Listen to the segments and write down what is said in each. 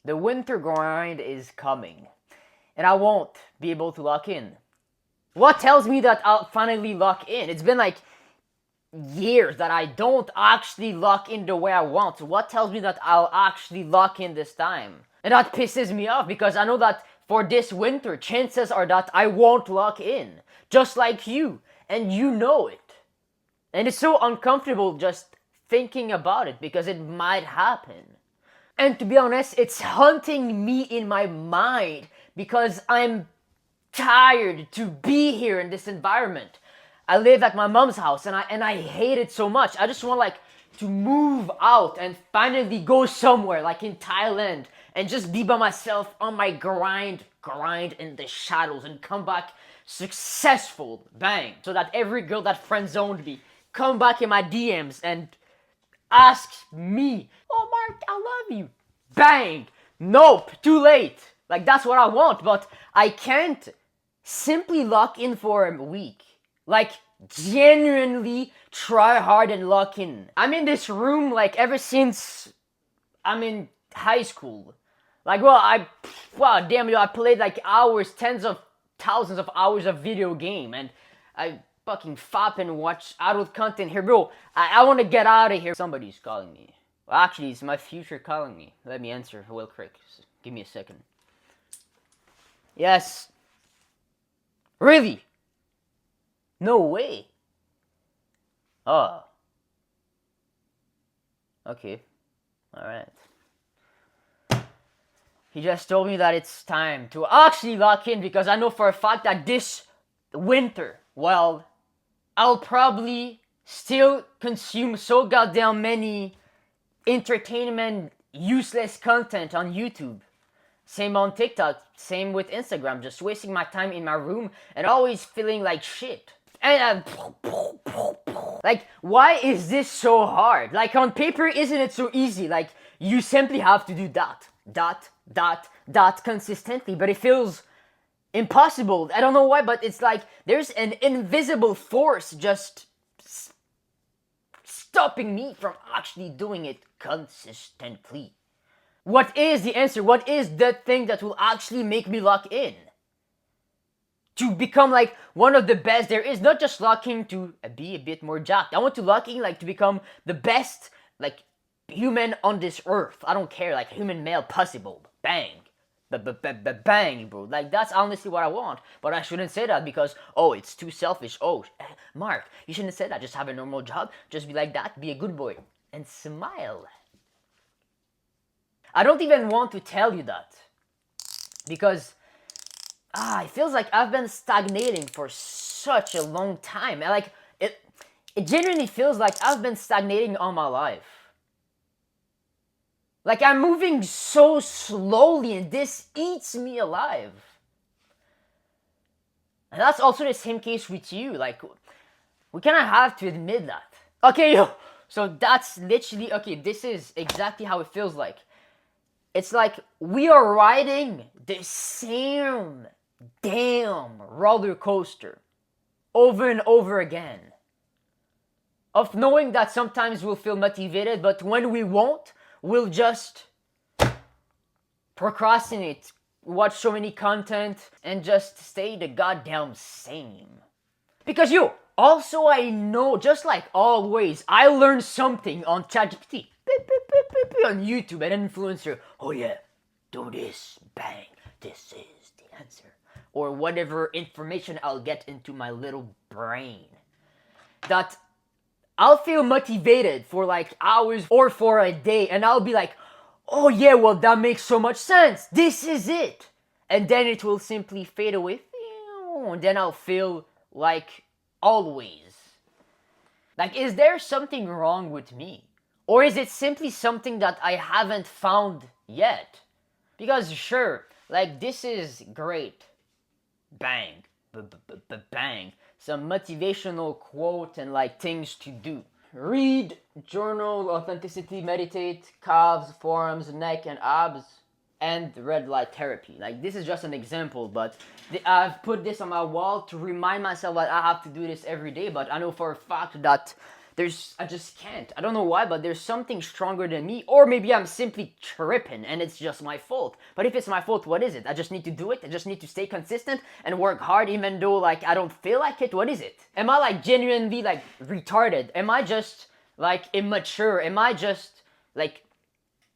The winter grind is coming, and I won't be able to lock in. What tells me that I'll finally lock in? It's been like years that I don't actually lock in the way I want. So what tells me that I'll actually lock in this time? And that pisses me off because I know that for this winter, chances are that I won't lock in. Just like you. And you know it. And it's so uncomfortable just thinking about it because it might happen. And to be honest, it's haunting me in my mind because I'm tired to be here in this environment. I live at my mom's house and I hate it so much. I just want like to move out and finally go somewhere like in Thailand and just be by myself on my grind in the shadows and come back successful, bang. So that every girl that friend zoned me come back in my DMs and ask me, "Oh Mark, I love you." Bang. Nope, too late. Like that's what I want, but I can't simply lock in for a week. Like genuinely try hard and lock in. I'm in this room like ever since I'm in high school. Like wow damn I played like hours, tens of thousands of hours of video game and I fucking fap and watch adult content here, bro. I want to get out of here. Somebody's calling me. Well, actually, it's my future calling me. Let me answer real quick. Give me a second. Yes. Really? No way. Oh. Okay. Alright. He just told me that it's time to actually lock in because I know for a fact that this winter, well, I'll probably still consume so goddamn many entertainment useless content on YouTube. Same on TikTok, same with Instagram, just wasting my time in my room and always feeling like shit. And like, why is this so hard? Like on paper, isn't it so easy? Like you simply have to do that consistently, but it feels impossible. I don't know why, but it's like there's an invisible force just stopping me from actually doing it consistently. What is the answer? What is the thing that will actually make me lock in? To become like one of the best there is, not just locking to be a bit more jacked. I want to lock in like to become the best like human on this earth. I don't care, like human male possible. Bang. Bang, bro. Like that's honestly what I want. But I shouldn't say that because it's too selfish. Mark, you shouldn't say that. Just have a normal job. Just be like that. Be a good boy and smile. I don't even want to tell you that because it feels like I've been stagnating for such a long time. And like it genuinely feels like I've been stagnating all my life. Like I'm moving so slowly and this eats me alive. And that's also the same case with you. Like we kind of have to admit that. Okay, so that's literally, this is exactly how it feels like. It's like we are riding the same damn roller coaster over and over again. Of knowing that sometimes we'll feel motivated, but when we won't, we'll just procrastinate, watch so many content, and just stay the goddamn same. Because also I know, just like always, I learned something on ChatGPT, on YouTube, an influencer. Oh yeah, do this, bang, this is the answer. Or whatever information I'll get into my little brain. That I'll feel motivated for like hours or for a day and I'll be like, oh yeah, well that makes so much sense. This is it. And then it will simply fade away. And then I'll feel like always. Like, is there something wrong with me? Or is it simply something that I haven't found yet? Because sure, like this is great. Bang. Bang. Some motivational quote and like things to do. Read, journal, authenticity, meditate, calves, forearms, neck and abs, and red light therapy. Like this is just an example, but I've put this on my wall to remind myself that I have to do this every day, but I know for a fact that I just can't. I don't know why, but there's something stronger than me. Or maybe I'm simply tripping and it's just my fault. But if it's my fault, what is it? I just need to do it. I just need to stay consistent and work hard even though like I don't feel like it. What is it? Am I like genuinely like retarded? Am I just like immature? Am I just like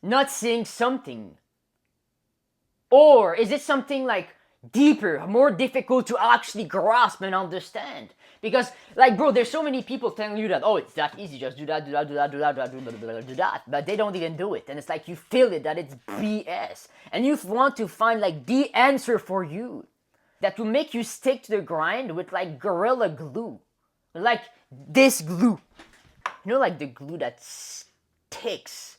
not seeing something? Or is it something like deeper, more difficult to actually grasp and understand? Because, like, bro, there's so many people telling you that, oh, it's that easy, just do that, do that, do that, do that, do that, do that, do that, but they don't even do it. And it's like you feel it, that it's BS. And you want to find, like, the answer for you that will make you stick to the grind with, like, Gorilla Glue. Like, this glue. You know, like, the glue that sticks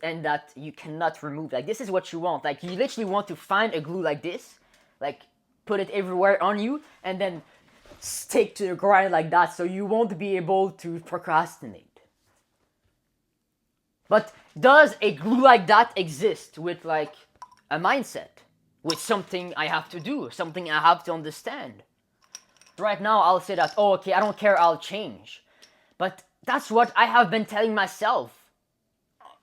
and that you cannot remove. Like, this is what you want. Like, you literally want to find a glue like this, like, put it everywhere on you, and then stick to the grind like that so you won't be able to procrastinate. But does a glue like that exist with like a mindset? With something I have to do, something I have to understand? Right now I'll say that, oh okay, I don't care, I'll change. But that's what I have been telling myself.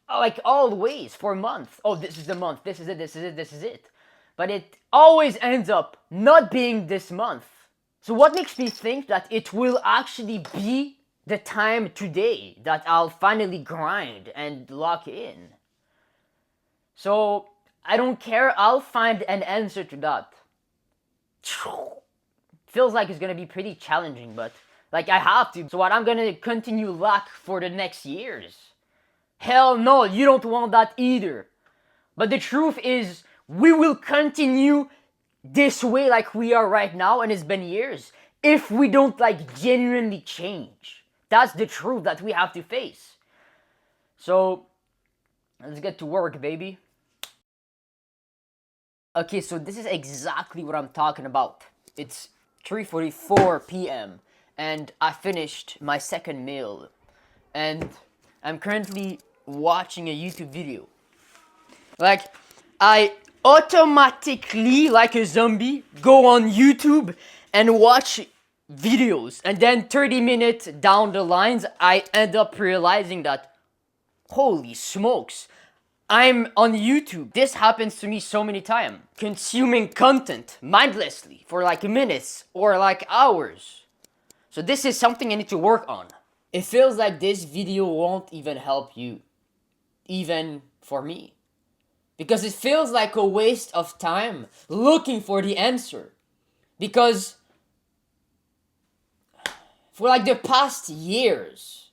Like always, for months. Oh, this is the month, this is it, this is it, this is it. But it always ends up not being this month. So what makes me think that it will actually be the time today that I'll finally grind and lock in? So I don't care, I'll find an answer to that. Feels like it's gonna be pretty challenging, but like I have to. So what, I'm gonna continue luck for the next years? Hell no, you don't want that either. But the truth is, we will continue this way like we are right now, and it's been years, if we don't like genuinely change. That's the truth that we have to face. So let's get to work, baby. Okay, so this is exactly what I'm talking about. It's 3:44 p.m. and I finished my second meal, and I'm currently watching a YouTube video. Like, I automatically, like a zombie, go on YouTube and watch videos, and then 30 minutes down the lines, I end up realizing that, holy smokes, I'm on YouTube. This happens to me so many times. Consuming content mindlessly for like minutes or like hours. So this is something I need to work on. It feels like this video won't even help you. Even for me. Because it feels like a waste of time looking for the answer. Because for like the past years,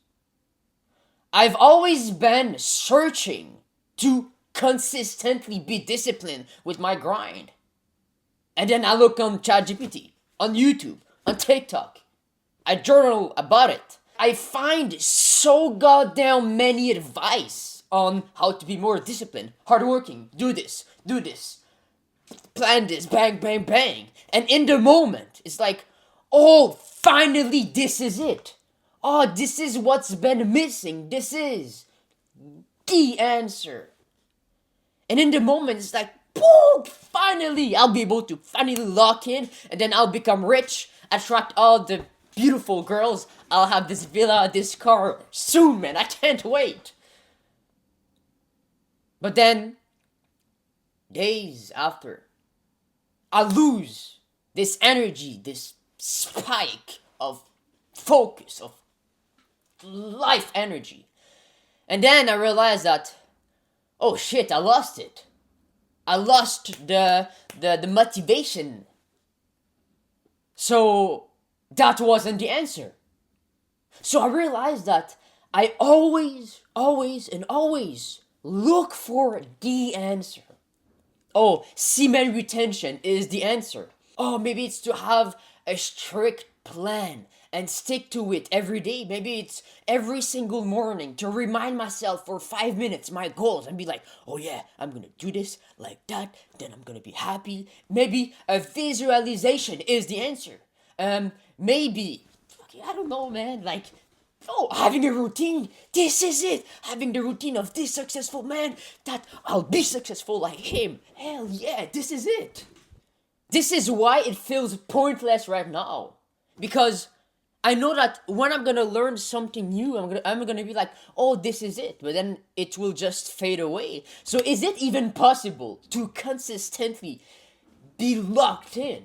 I've always been searching to consistently be disciplined with my grind. And then I look on ChatGPT, on YouTube, on TikTok. I journal about it. I find so goddamn many advice on how to be more disciplined, hardworking, do this, plan this, bang, bang, bang. And in the moment, it's like, oh, finally, this is it. Oh, this is what's been missing. This is the answer. And in the moment, it's like, boom, finally, I'll be able to finally lock in, and then I'll become rich, attract all the beautiful girls. I'll have this villa, this car soon, man. I can't wait. But then, days after, I lose this energy, this spike of focus, of life energy. And then I realized that, oh shit, I lost it. I lost the motivation. So that wasn't the answer. So I realized that I always look for the answer. Oh, semen retention is the answer. Oh, maybe it's to have a strict plan and stick to it every day. Maybe it's every single morning to remind myself for 5 minutes my goals and be like, oh yeah, I'm gonna do this like that, then I'm gonna be happy. Maybe a visualization is the answer. Maybe, I don't know, man, like, oh, having a routine, this is it. Having the routine of this successful man, that I'll be successful like him. Hell yeah, this is it. This is why it feels pointless right now. Because I know that when I'm gonna learn something new, I'm gonna be like, oh, this is it. But then it will just fade away. So is it even possible to consistently be locked in?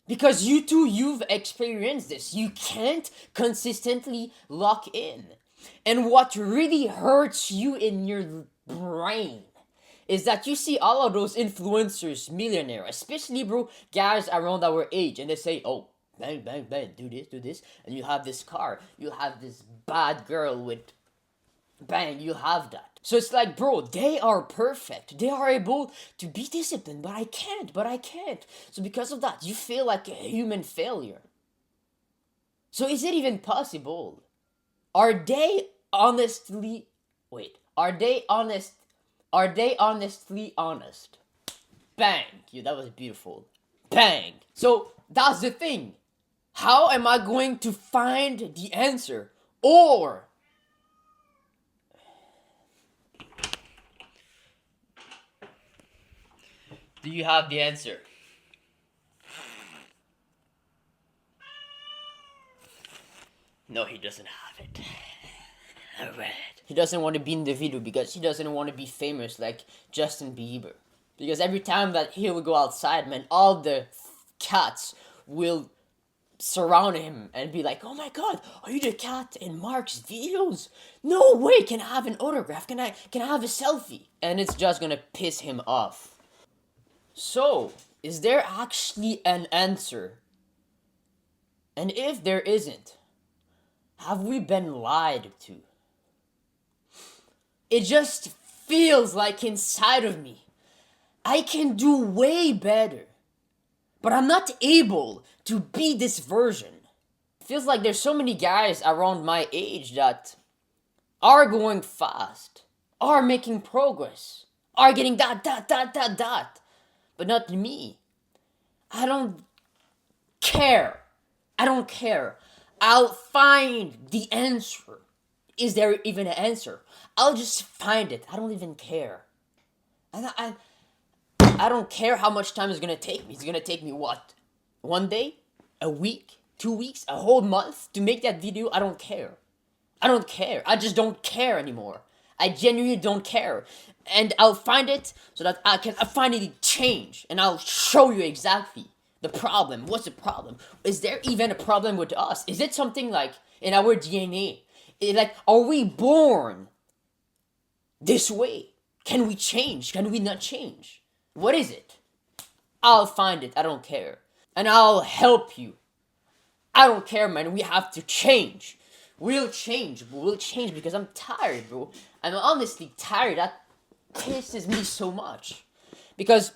Because you too, you've experienced this. You can't consistently lock in. And what really hurts you in your brain is that you see all of those influencers, millionaire, especially, bro, guys around our age, and they say, oh, bang, bang, bang, do this, and you have this car, you have this bad girl with, bang, you have that. So it's like, bro, they are perfect. They are able to be disciplined, but I can't. So because of that, you feel like a human failure. So is it even possible? Are they honestly, wait, are they honest? Are they honestly honest? Bang! Yeah, that was beautiful. Bang! So that's the thing. How am I going to find the answer? Or do you have the answer? No, he doesn't have it. Alright. He doesn't want to be in the video because he doesn't want to be famous like Justin Bieber. Because every time that he will go outside, man, all the cats will surround him and be like, oh my god, are you the cat in Mark's videos? No way, can I have an autograph? Can I have a selfie? And it's just gonna piss him off. So, is there actually an answer? And if there isn't, have we been lied to? It just feels like inside of me, I can do way better. But I'm not able to be this version. It feels like there's so many guys around my age that are going fast, are making progress, are getting that. But not me. I don't care. I'll find the answer. Is there even an answer? I'll just find it. I don't even care. And I don't care how much time it's gonna take me. It's gonna take me what? 1 day? A week? 2 weeks? A whole month to make that video? I don't care. I just don't care anymore. I genuinely don't care. And I'll find it so that I can finally change. And I'll show you exactly the problem. What's the problem? Is there even a problem with us? Is it something like in our DNA? Like, are we born this way? Can we change? Can we not change? What is it? I'll find it. I don't care. And I'll help you. I don't care, man. We have to change. We'll change because I'm tired, bro. I'm honestly tired. That pisses me so much. Because,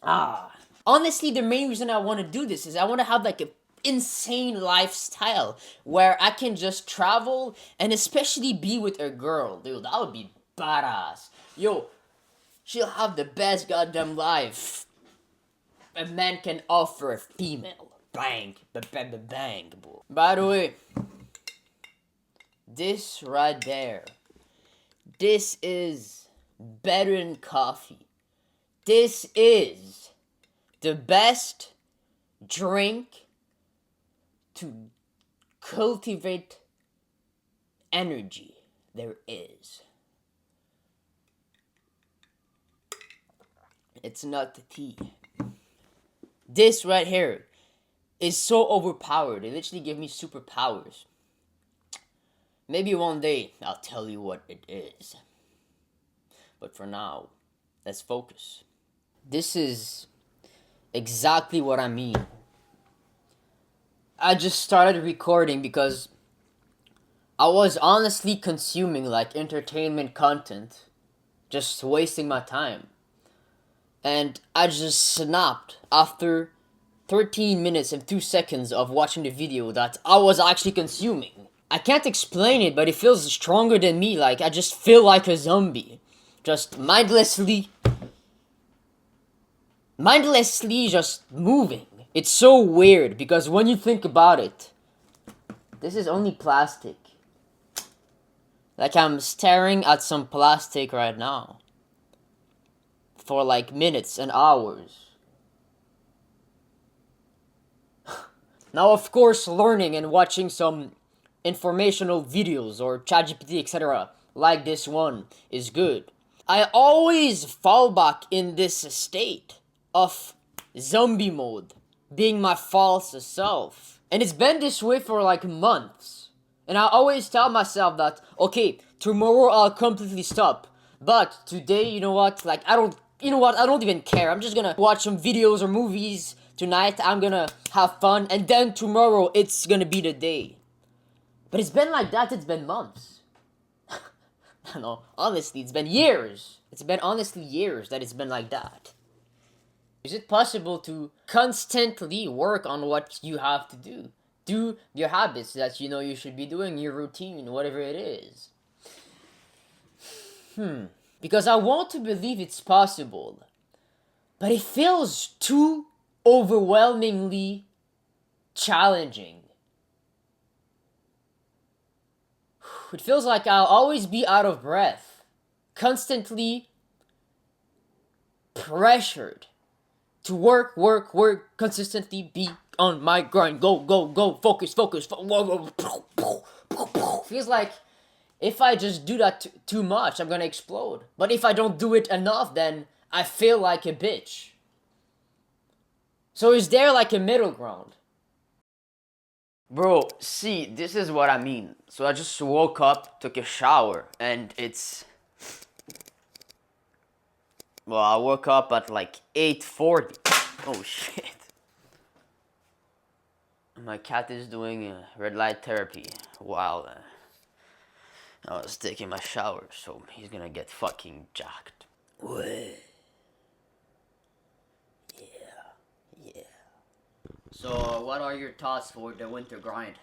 honestly, the main reason I want to do this is I want to have like a insane lifestyle where I can just travel and especially be with a girl, dude. That would be badass. Yo, she'll have the best goddamn life a man can offer a female. Bang, bang, bro. By the way, this right there, this is better than coffee. This is the best drink to cultivate energy there is. It's not the tea. This right here is so overpowered. It literally gave me superpowers. Maybe one day I'll tell you what it is. But for now, let's focus. This is exactly what I mean. I just started recording because I was honestly consuming like entertainment content, just wasting my time. And I just snapped after 13 minutes and 2 seconds of watching the video that I was actually consuming. I can't explain it, but it feels stronger than me. Like, I just feel like a zombie. Just mindlessly just moving. It's so weird because when you think about it, this is only plastic. Like, I'm staring at some plastic right now for like minutes and hours. Now, of course, learning and watching some informational videos or ChatGPT, etc., like this one, is good. I always fall back in this state of zombie mode, being my false self. And it's been this way for like months. And I always tell myself that, okay, tomorrow I'll completely stop. But today, you know what? Like, I don't even care. I'm just gonna watch some videos or movies tonight. I'm gonna have fun. And then tomorrow, it's gonna be the day. But it's been like that, it's been months. No, honestly, it's been years. It's been honestly years that it's been like that. Is it possible to constantly work on what you have to do? Do your habits that you know you should be doing, your routine, whatever it is. Because I want to believe it's possible, but it feels too overwhelmingly challenging. It feels like I'll always be out of breath, constantly pressured to work, consistently be on my grind, go, focus. Feels like if I just do that too much, I'm gonna explode. But if I don't do it enough, then I feel like a bitch. So is there like a middle ground? Bro, see, this is what I mean. So I just woke up, took a shower, and it's... Well, I woke up at like 8:40. Oh shit. My cat is doing red light therapy while I was taking my shower, so he's gonna get fucking jacked. Yeah. So, what are your thoughts for the winter grind?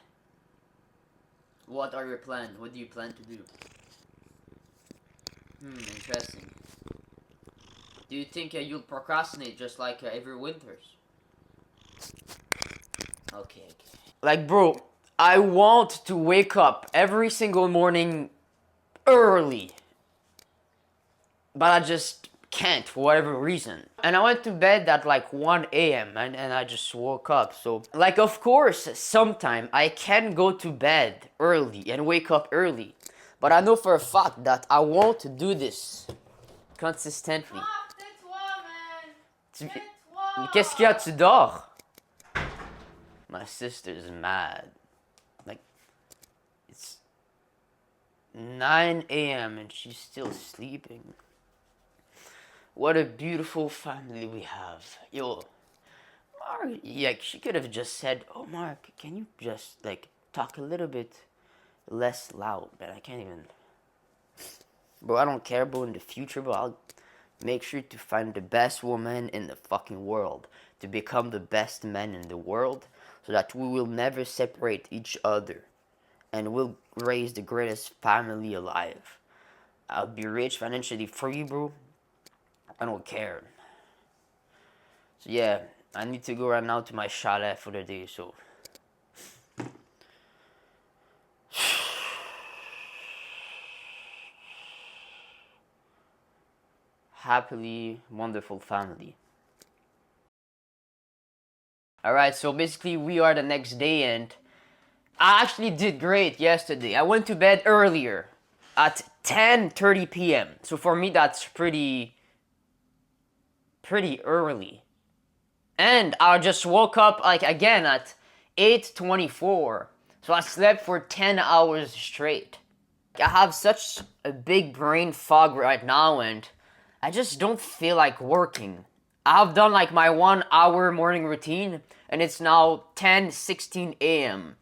What are your plans? What do you plan to do? Interesting. Do you think you'll procrastinate just like every winters? Okay. Like, bro, I want to wake up every single morning early, but I just can't for whatever reason. And I went to bed at like 1 a.m. and I just woke up. So, like, of course, sometime I can go to bed early and wake up early. But I know for a fact that I won't do this consistently. Qu'est-ce qu'il y a? Tu dors? My sister's mad. Like, it's 9 a.m. and she's still sleeping. What a beautiful family we have. Yo, Mark, yeah, she could have just said, oh, Mark, can you just, like, talk a little bit less loud? But I can't even. Bro, I don't care about in the future, but I'll make sure to find the best woman in the fucking world, to become the best man in the world, so that we will never separate each other, and we'll raise the greatest family alive. I'll be rich, financially free, bro. I don't care. So yeah, I need to go right now to my chalet for the day, so. Happily, wonderful family. Alright, so basically we are the next day and I actually did great yesterday. I went to bed earlier at 10:30 p.m. So for me that's pretty early. And I just woke up like again at 8:24. So I slept for 10 hours straight. I have such a big brain fog right now and I just don't feel like working. I've done like my 1 hour morning routine and it's now 10:16 a.m.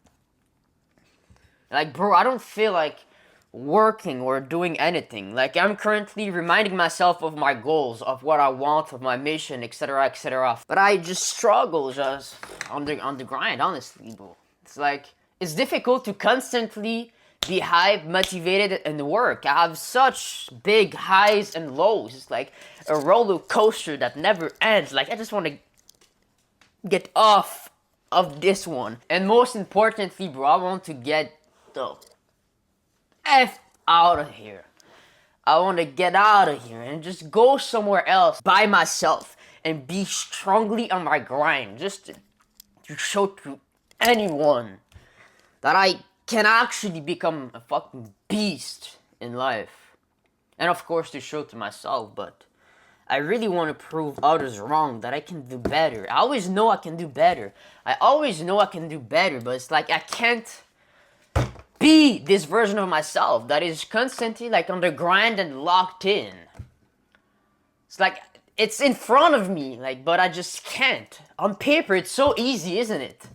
Like, bro, I don't feel like working or doing anything. Like, I'm currently reminding myself of my goals, of what I want, of my mission, etc., etc. But I just struggle just on the grind, honestly, bro. It's like, it's difficult to constantly be hyped, motivated, and work. I have such big highs and lows. It's like a roller coaster that never ends. Like, I just want to get off of this one. And most importantly, bro, I want to get the F out of here. I want to get out of here and just go somewhere else by myself and be strongly on my grind. Just to show to anyone that I can actually become a fucking beast in life. And of course to show to myself, but I really want to prove others wrong, that I can do better. I always know I can do better. I always know I can do better, but it's like I can't be this version of myself that is constantly like on the grind and locked in. It's like it's in front of me, like, but I just can't. On paper, it's so easy, isn't it?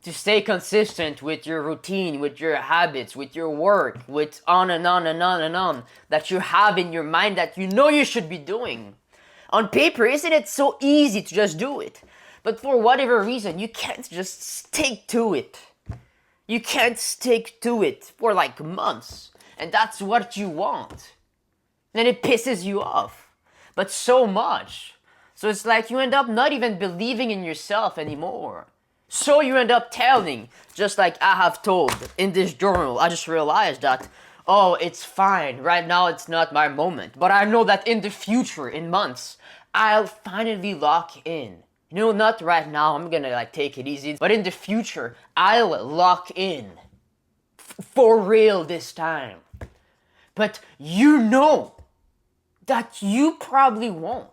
To stay consistent with your routine, with your habits, with your work, with on and on and on and on that you have in your mind that you know you should be doing. On paper, isn't it so easy to just do it? But for whatever reason, you can't just stick to it. You can't stick to it for like months. And that's what you want. And it pisses you off. But so much. So it's like you end up not even believing in yourself anymore. So you end up telling, just like I have told in this journal, I just realized that, oh, it's fine. Right now it's not my moment. But I know that in the future, in months, I'll finally lock in. You know, not right now, I'm gonna like take it easy. But in the future, I'll lock in. For real this time. But you know that you probably won't.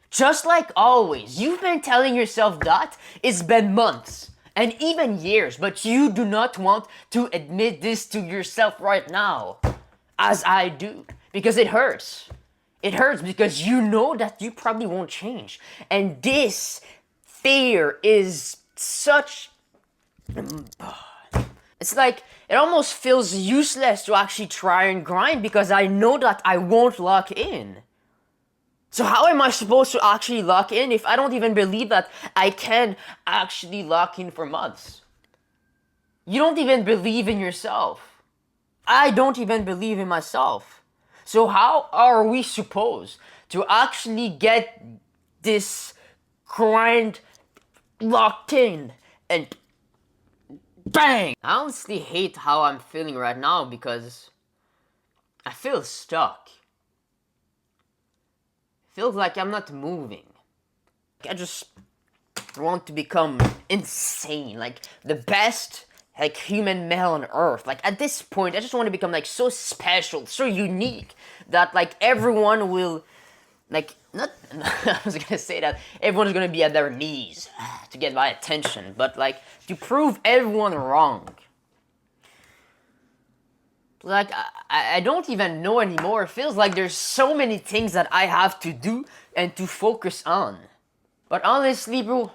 Just like always, you've been telling yourself that it's been months and even years, but you do not want to admit this to yourself right now, as I do, because it hurts. It hurts because you know that you probably won't change. And this fear is such... It's like, it almost feels useless to actually try and grind because I know that I won't lock in. So how am I supposed to actually lock in if I don't even believe that I can actually lock in for months? You don't even believe in yourself. I don't even believe in myself. So how are we supposed to actually get this grind locked in and bang? I honestly hate how I'm feeling right now because I feel stuck. Feels like I'm not moving. I just want to become insane, like the best like human male on earth. Like at this point, I just want to become like so special, so unique that like everyone will like not. I was gonna say that everyone's gonna be at their knees to get my attention, but like to prove everyone wrong. Like, I don't even know anymore. It feels like there's so many things that I have to do and to focus on. But honestly, bro,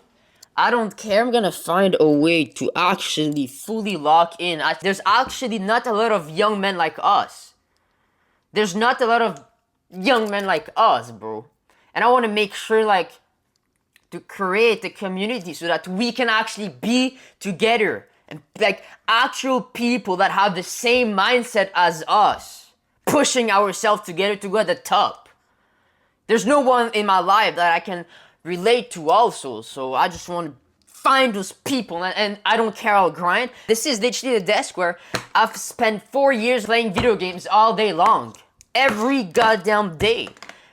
I don't care. I'm gonna find a way to actually fully lock in. There's actually not a lot of young men like us. There's not a lot of young men like us, bro. And I want to make sure, like, to create a community so that we can actually be together. And like actual people that have the same mindset as us, pushing ourselves together to go at the top. There's no one in my life that I can relate to also, so I just want to find those people, and I don't care, I'll grind. This is literally the desk where I've spent 4 years playing video games all day long. Every goddamn day.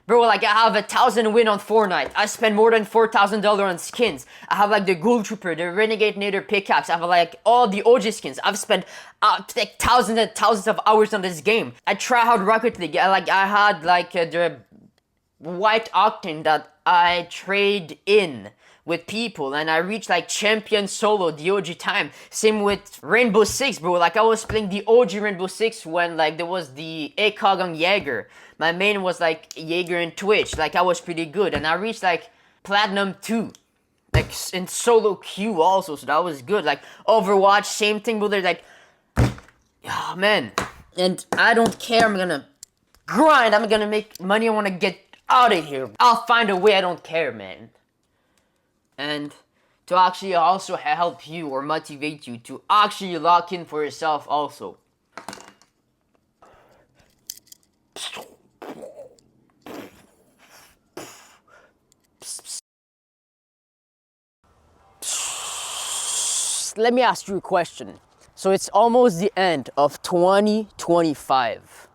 Bro, like I have 1,000 win on Fortnite. I spend more than $4,000 on skins. I have like the Gold Trooper, the Renegade Nader pickaxe. I have like all the OG skins. I've spent like thousands and thousands of hours on this game. I try hard Rocket League. I had like the White Octane that I trade in with people, and I reached like champion solo the OG time. Same with Rainbow Six, bro. Like I was playing the OG Rainbow Six when like there was the ACOG on Jaeger. My main was like Jaeger and Twitch. Like I was pretty good, and I reached like Platinum 2. Like in solo queue also, so that was good. Like Overwatch, same thing, but they're like, oh man. And I don't care, I'm gonna grind, I'm gonna make money, I wanna get out of here. I'll find a way, I don't care, man. And to actually also help you or motivate you to actually lock in for yourself also. Let me ask you a question. So it's almost the end of 2025.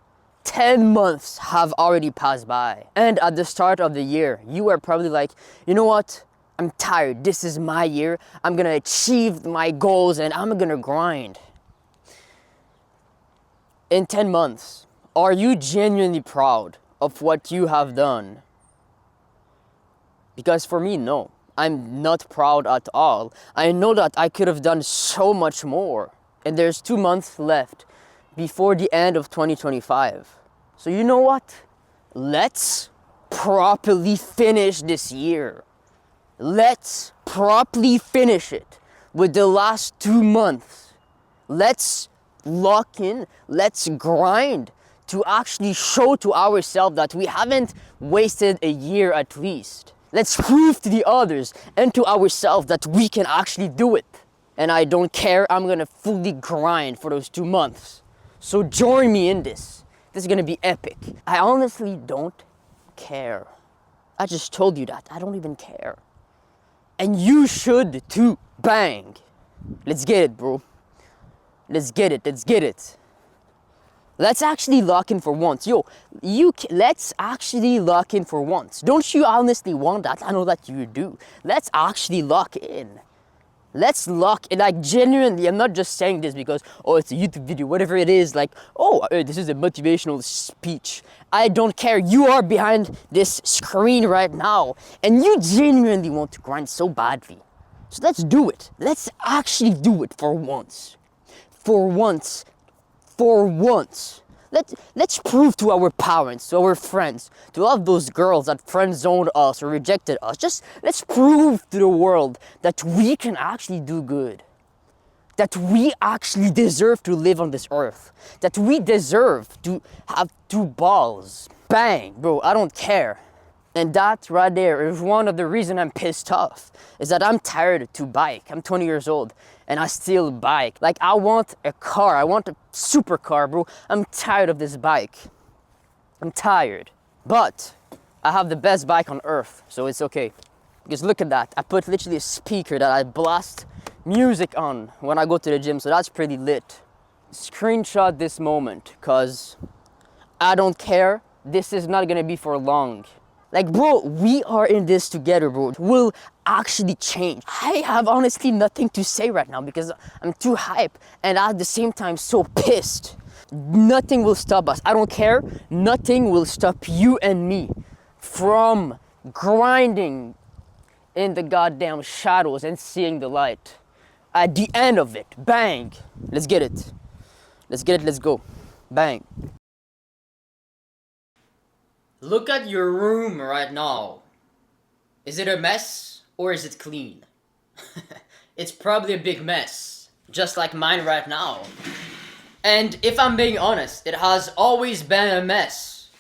10 months have already passed by. And at the start of the year, you were probably like, you know what? I'm tired. This is my year. I'm gonna achieve my goals and I'm gonna grind. In 10 months, are you genuinely proud of what you have done? Because for me, no. I'm not proud at all. I know that I could have done so much more. And there's 2 months left before the end of 2025. So you know what? Let's properly finish this year. Let's properly finish it with the last 2 months. Let's lock in, let's grind to actually show to ourselves that we haven't wasted a year at least. Let's prove to the others and to ourselves that we can actually do it. And I don't care, I'm gonna fully grind for those 2 months. So join me in this. This is gonna be epic. I honestly don't care. I just told you that. I don't even care. And you should too. Bang. Let's get it, bro. Let's get it. Let's get it. Let's actually lock in for once. Yo, let's actually lock in for once. Don't you honestly want that? I know that you do. Let's actually lock in. Let's lock in, like genuinely, I'm not just saying this because, oh, it's a YouTube video, whatever it is, like, oh, this is a motivational speech. I don't care, you are behind this screen right now, and you genuinely want to grind so badly. So let's do it. Let's actually do it for once. For once. For once. Let's prove to our parents, to our friends, to all of those girls that friend-zoned us or rejected us, just let's prove to the world that we can actually do good. That we actually deserve to live on this earth. That we deserve to have 2 balls. Bang, bro, I don't care. And that right there is one of the reasons I'm pissed off, is that I'm tired to bike. I'm 20 years old and I still bike. Like, I want a car, I want a supercar, bro. I'm tired of this bike. I'm tired. But I have the best bike on earth, so it's okay. Because look at that, I put literally a speaker that I blast music on when I go to the gym, so that's pretty lit. Screenshot this moment, cause I don't care. This is not gonna be for long. Like, bro, we are in this together, bro. We'll actually change. I have honestly nothing to say right now because I'm too hype and at the same time so pissed. Nothing will stop us. I don't care. Nothing will stop you and me from grinding in the goddamn shadows and seeing the light. At the end of it, bang. Let's get it. Let's get it, let's go. Bang. Look at your room right now. Is it a mess or is it clean? It's probably a big mess, just like mine right now. And if I'm being honest, it has always been a mess.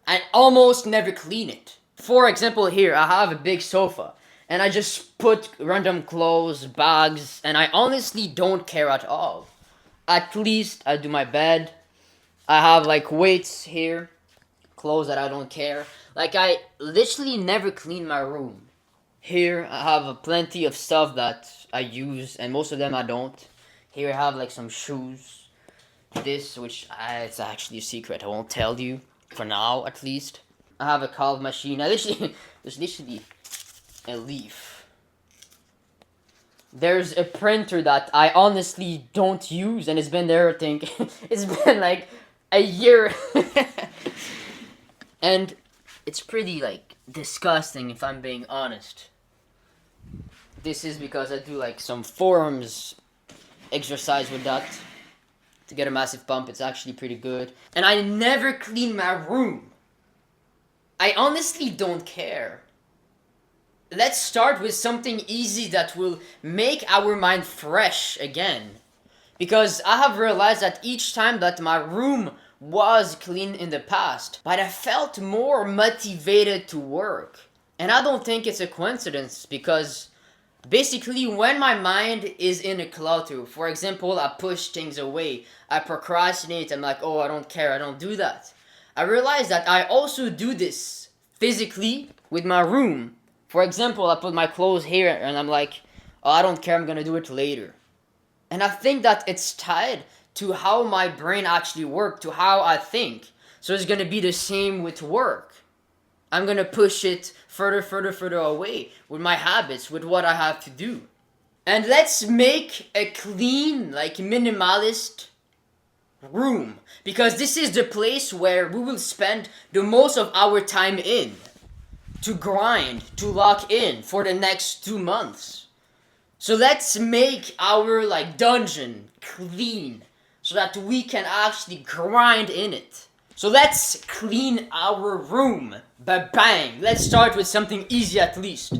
I almost never clean it. For example, here I have a big sofa and I just put random clothes, bags, and I honestly don't care at all. At least I do my bed. I have like weights here. Clothes that I don't care. Like, I literally never clean my room. Here I have plenty of stuff that I use and most of them I don't. Here I have like some shoes. This, which it's actually a secret, I won't tell you. For now, at least. I have a calf machine. There's literally a leaf. There's a printer that I honestly don't use and it's been there, I think. It's been like a year. And it's pretty, like, disgusting if I'm being honest. This is because I do, like, some forearms exercise with that. To get a massive pump, it's actually pretty good. And I never clean my room. I honestly don't care. Let's start with something easy that will make our mind fresh again. Because I have realized that each time that my room was clean in the past, but I felt more motivated to work. And I don't think it's a coincidence because basically when my mind is in a clutter, for example, I push things away, I procrastinate, I'm like, oh, I don't care, I don't do that. I realize that I also do this physically with my room. For example, I put my clothes here and I'm like, oh, I don't care, I'm gonna do it later. And I think that it's tied to how my brain actually works, to how I think. So it's gonna be the same with work. I'm gonna push it further away with my habits, with what I have to do. And let's make a clean, like minimalist room, because this is the place where we will spend the most of our time in, to grind, to lock in for the next 2 months. So let's make our like dungeon clean so that we can actually grind in it. So let's clean our room. Ba-bang! Let's start with something easy at least.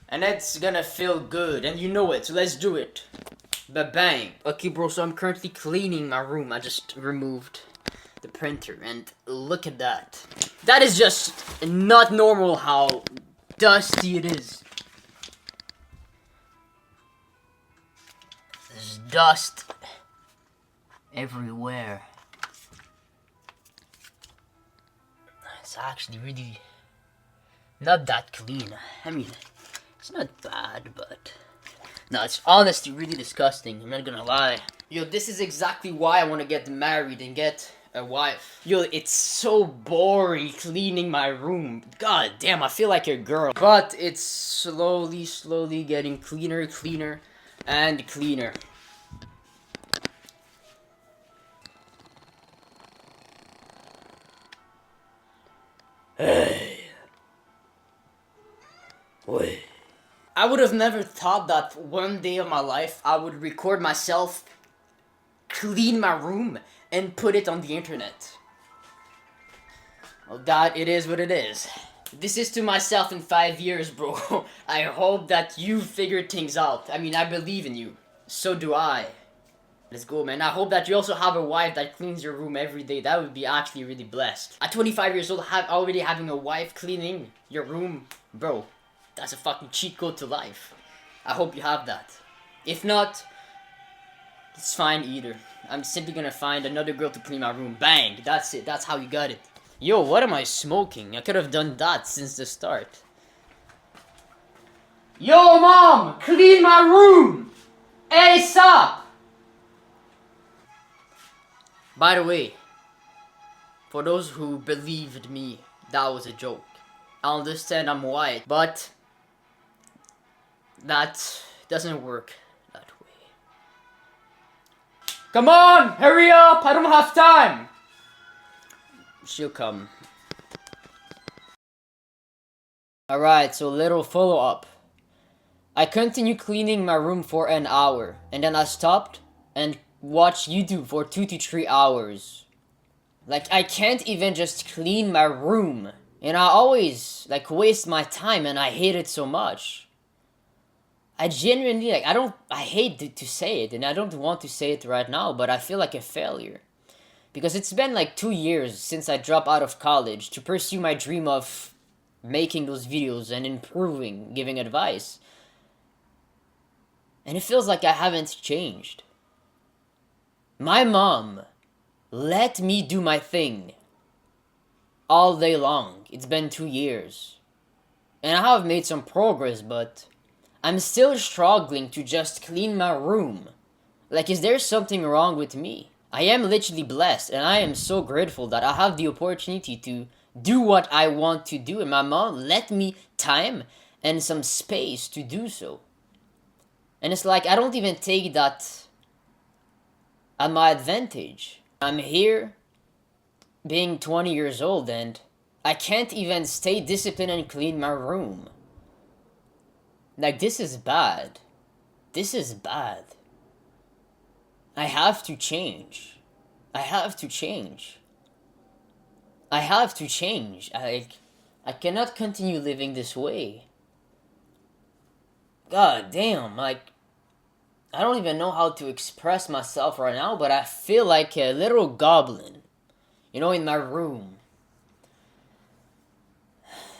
And that's gonna feel good, and you know it, so let's do it. Ba-bang. Okay, bro, so I'm currently cleaning my room. I just removed the printer, and look at that. That is just not normal how dusty it is. There's dust everywhere. It's actually really not that clean. I mean, it's not bad, but no, it's honestly really disgusting. I'm not gonna lie. Yo, this is exactly why I want to get married and get a wife. Yo, it's so boring cleaning my room. God damn, I feel like a girl. But it's slowly getting cleaner and cleaner. Hey. Wait. I would have never thought that one day of my life I would record myself clean my room and put it on the internet. Well, that it is what it is. This is to myself in 5 years, bro. I hope that you figured things out. I mean, I believe in you. So do I. Let's go, man. I hope that you also have a wife that cleans your room every day. That would be actually really blessed. At 25 years old, already having a wife cleaning your room, bro, that's a fucking cheat code to life. I hope you have that. If not, it's fine either. I'm simply gonna find another girl to clean my room. Bang! That's it. That's how you got it. Yo, what am I smoking? I could have done that since the start. Yo, mom! Clean my room! ASAP! By the way, for those who believed me, that was a joke. I understand I'm white, but that doesn't work that way. Come on, hurry up, I don't have time. She'll come. Alright, so little follow-up. I continued cleaning my room for an hour, and then I stopped and watched YouTube for 2 to 3 hours. Like, I can't even just clean my room. And I always, like, waste my time, and I hate it so much. I genuinely, like, I hate to say it, and I don't want to say it right now, but I feel like a failure. Because it's been, like, 2 years since I dropped out of college to pursue my dream of making those videos and improving, giving advice. And it feels like I haven't changed. My mom let me do my thing all day long. It's been 2 years. And I have made some progress, but I'm still struggling to just clean my room. Like, is there something wrong with me? I am literally blessed, and I am so grateful that I have the opportunity to do what I want to do, and my mom let me time and some space to do so. And it's like, I don't even take that at my advantage. I'm here being 20 years old, and I can't even stay disciplined and clean my room. Like, this is bad. This is bad. I have to change. I have to change. I have to change. I cannot continue living this way. God damn, like, I don't even know how to express myself right now, but I feel like a little goblin, you know, in my room.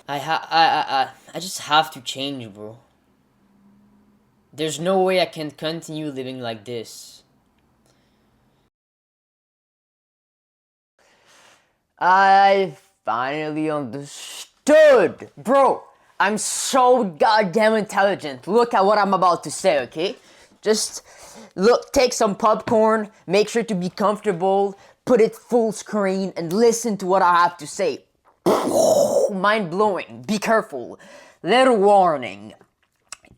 I just have to change, bro. There's no way I can continue living like this. I finally understood. Bro, I'm so goddamn intelligent. Look at what I'm about to say, okay? Just look, take some popcorn, make sure to be comfortable, put it full screen, and listen to what I have to say. mind-blowing. Be careful. Little warning.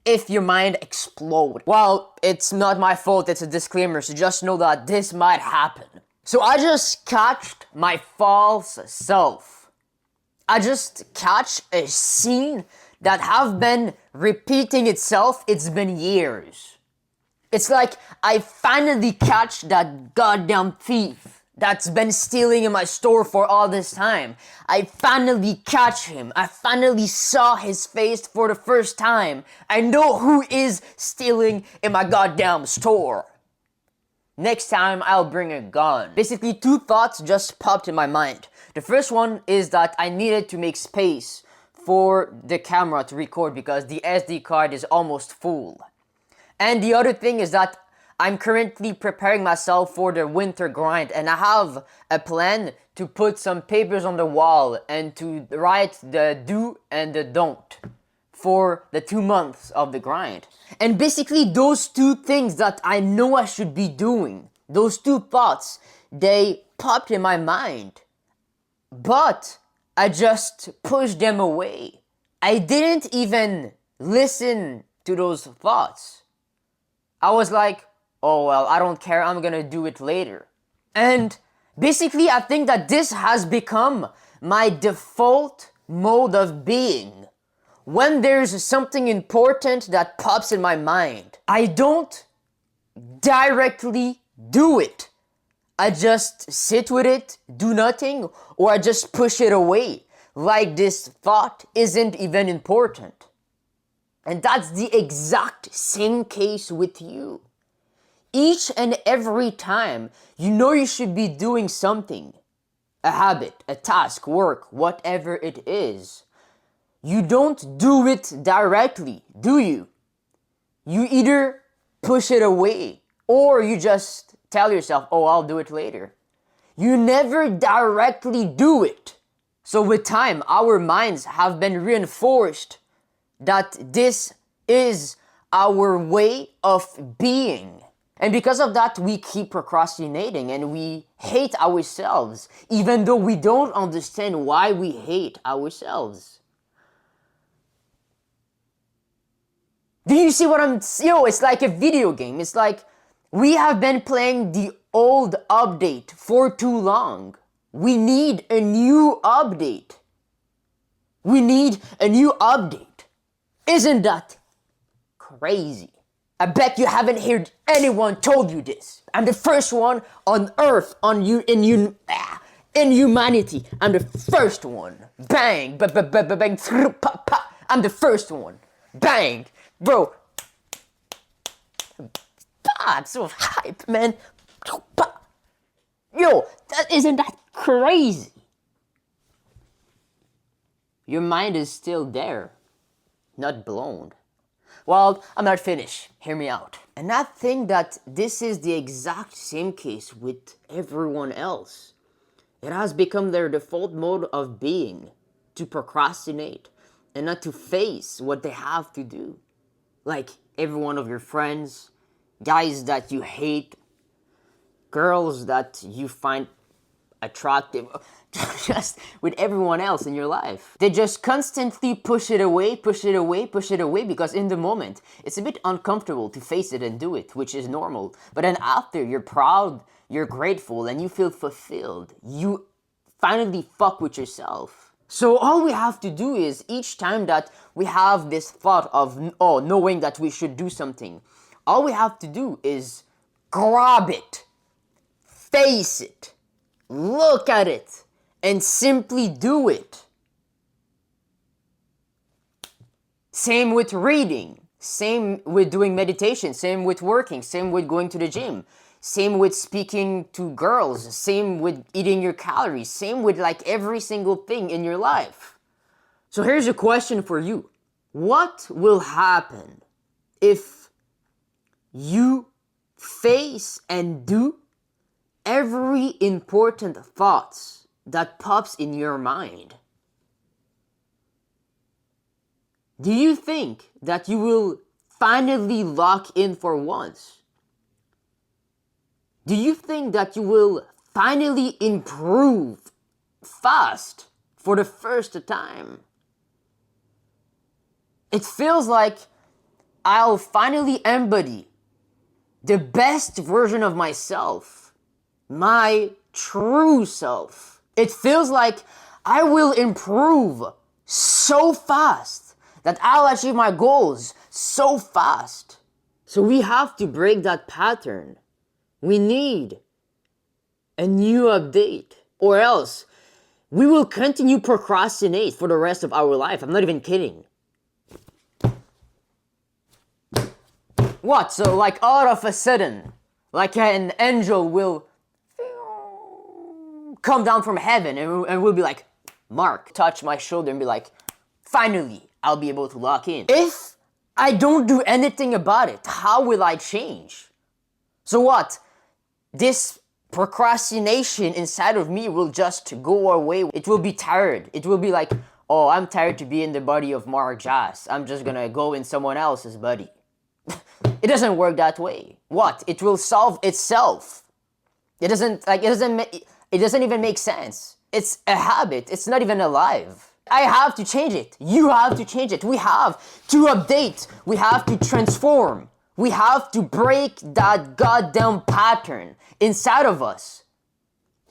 If your mind explodes. Well, it's not my fault, it's a disclaimer, so just know that this might happen. So I just catched my false self. I just catch a scene that have been repeating itself. It's been years. It's like I finally catch that goddamn thief that's been stealing in my store for all this time. I finally catch him. I finally saw his face for the first time. I know who is stealing in my goddamn store. Next time, I'll bring a gun. Basically, two thoughts just popped in my mind. The first one is that I needed to make space for the camera to record because the SD card is almost full. And the other thing is that I'm currently preparing myself for the winter grind, and I have a plan to put some papers on the wall and to write the do and the don't for the 2 months of the grind. And basically those two things that I know I should be doing, those two thoughts, they popped in my mind, but I just pushed them away. I didn't even listen to those thoughts. I was like, oh well, I don't care, I'm gonna do it later. And basically, I think that this has become my default mode of being. When there's something important that pops in my mind, I don't directly do it. I just sit with it, do nothing, or I just push it away, like this thought isn't even important. And that's the exact same case with you. Each and every time you know you should be doing something, a habit, a task, work, whatever it is, you don't do it directly, do you? You either push it away or you just tell yourself, oh, I'll do it later. You never directly do it. So with time, our minds have been reinforced that this is our way of being. And because of that, we keep procrastinating and we hate ourselves, even though we don't understand why we hate ourselves. Do you see what I'm... it's like a video game. It's like we have been playing the old update for too long. We need a new update. We need a new update. Isn't that crazy? I bet you haven't heard anyone told you this. I'm the first one on Earth, in humanity. I'm the first one. Bang, bang, I'm the first one. Bang, bro. I'm so hype, man. Yo, isn't that crazy? Your mind is still there, not blown. Well, I'm not finished. Hear me out. And I think that this is the exact same case with everyone else. It has become their default mode of being to procrastinate and not to face what they have to do. Like every one of your friends, guys that you hate, girls that you find attractive, just with everyone else in your life. They just constantly push it away because in the moment, it's a bit uncomfortable to face it and do it, which is normal. But then after, you're proud, you're grateful, and you feel fulfilled. You finally fuck with yourself. So all we have to do is each time that we have this thought of, knowing that we should do something, all we have to do is grab it, face it, look at it, and simply do it. Same with reading, same with doing meditation, same with working, same with going to the gym, same with speaking to girls, same with eating your calories, same with like every single thing in your life. So here's a question for you. What will happen if you face and do every important thoughts that pops in your mind? Do you think that you will finally lock in for once? Do you think that you will finally improve fast, for the first time. It feels like I'll finally embody the best version of myself, my true self. It feels like I will improve so fast that I'll achieve my goals so fast. So we have to break that pattern. We need a new update, or else we will continue procrastinate for the rest of our life. I'm not even kidding. What? So like all of a sudden, like an angel will come down from heaven and will be like, Mark, touch my shoulder and be like, finally, I'll be able to lock in. If I don't do anything about it, how will I change? So what? This procrastination inside of me will just go away. It will be tired. It will be like, oh, I'm tired to be in the body of marcjas. I'm just gonna go in someone else's body. It doesn't work that way. What? It will solve itself. It doesn't even make sense. It's a habit. It's not even alive. I have to change it. You have to change it. We have to update. We have to transform. We have to break that goddamn pattern inside of us.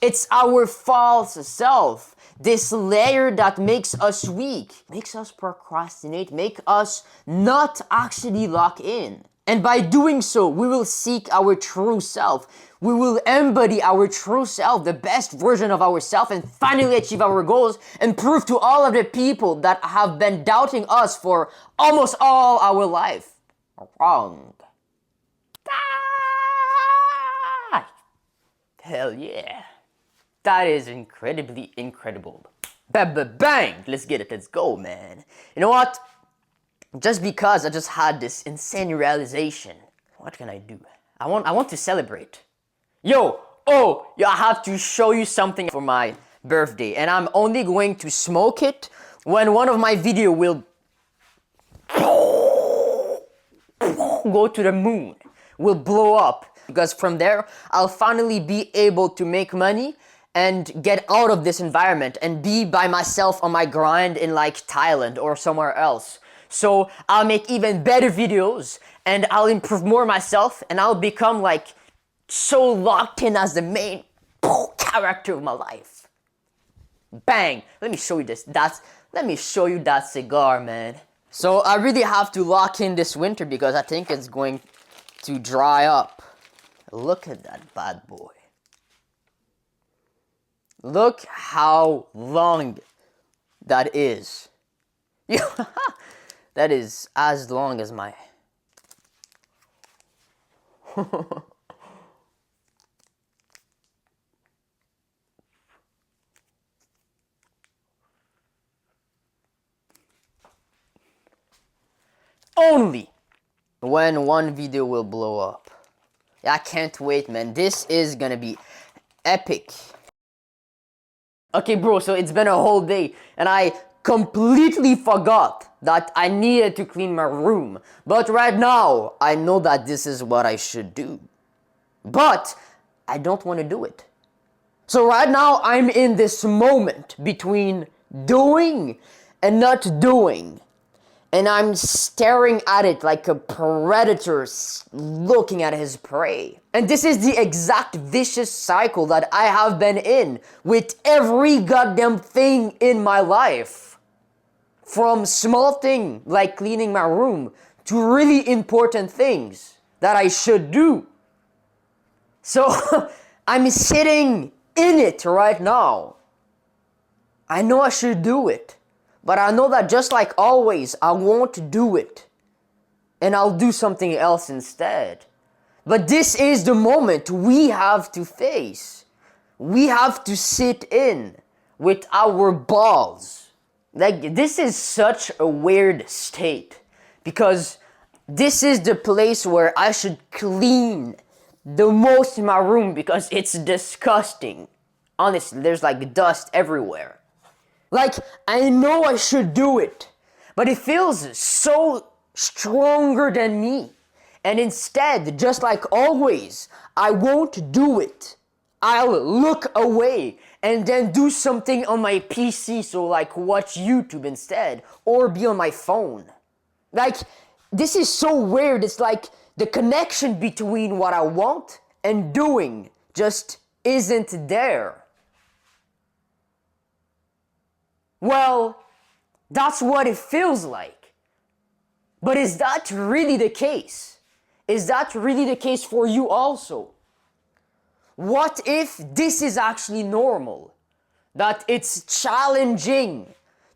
It's our false self. This layer that makes us weak, makes us procrastinate, make us not actually lock in. And by doing so, we will seek our true self. We will embody our true self, the best version of ourselves, and finally achieve our goals and prove to all of the people that have been doubting us for almost all our life wrong. Ah! Hell yeah. That is incredibly incredible. Bang! Let's get it. Let's go, man. You know what? Just because I just had this insane realization, what can I do? I want to celebrate. I have to show you something for my birthday, and I'm only going to smoke it when one of my video will go to the moon, will blow up, because from there I'll finally be able to make money and get out of this environment and be by myself on my grind in like Thailand or somewhere else. So I'll make even better videos and I'll improve more myself and I'll become like so locked in as the main character of my life. Bang! Let me show you this. Let me show you that cigar, man. So I really have to lock in this winter because I think it's going to dry up. Look at that bad boy. Look how long that is. That is as long as my... Only when one video will blow up. I can't wait, man. This is gonna be epic. Okay, bro, so it's been a whole day and I completely forgot that I needed to clean my room. But right now, I know that this is what I should do. But I don't want to do it. So right now, I'm in this moment between doing and not doing. And I'm staring at it like a predator looking at his prey. And this is the exact vicious cycle that I have been in with every goddamn thing in my life. From small thing like cleaning my room to really important things that I should do. So I'm sitting in it right now. I know I should do it. But I know that just like always, I won't do it. And I'll do something else instead. But this is the moment we have to face. We have to sit in with our balls. Like, this is such a weird state. Because this is the place where I should clean the most in my room because it's disgusting. Honestly, there's like dust everywhere. Like, I know I should do it, but it feels so stronger than me. And instead, just like always, I won't do it. I'll look away and then do something on my PC, so like watch YouTube instead, or be on my phone. Like, this is so weird. It's like the connection between what I want and doing just isn't there. Well, that's what it feels like. But is that really the case? Is that really the case for you also? What if this is actually normal? That it's challenging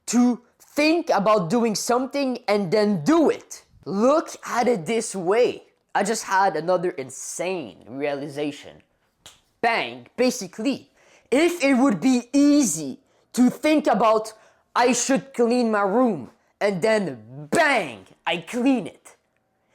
to think about doing something and then do it. Look at it this way. I just had another insane realization. Bang, basically, if it would be easy to think about I should clean my room and then bang, I clean it.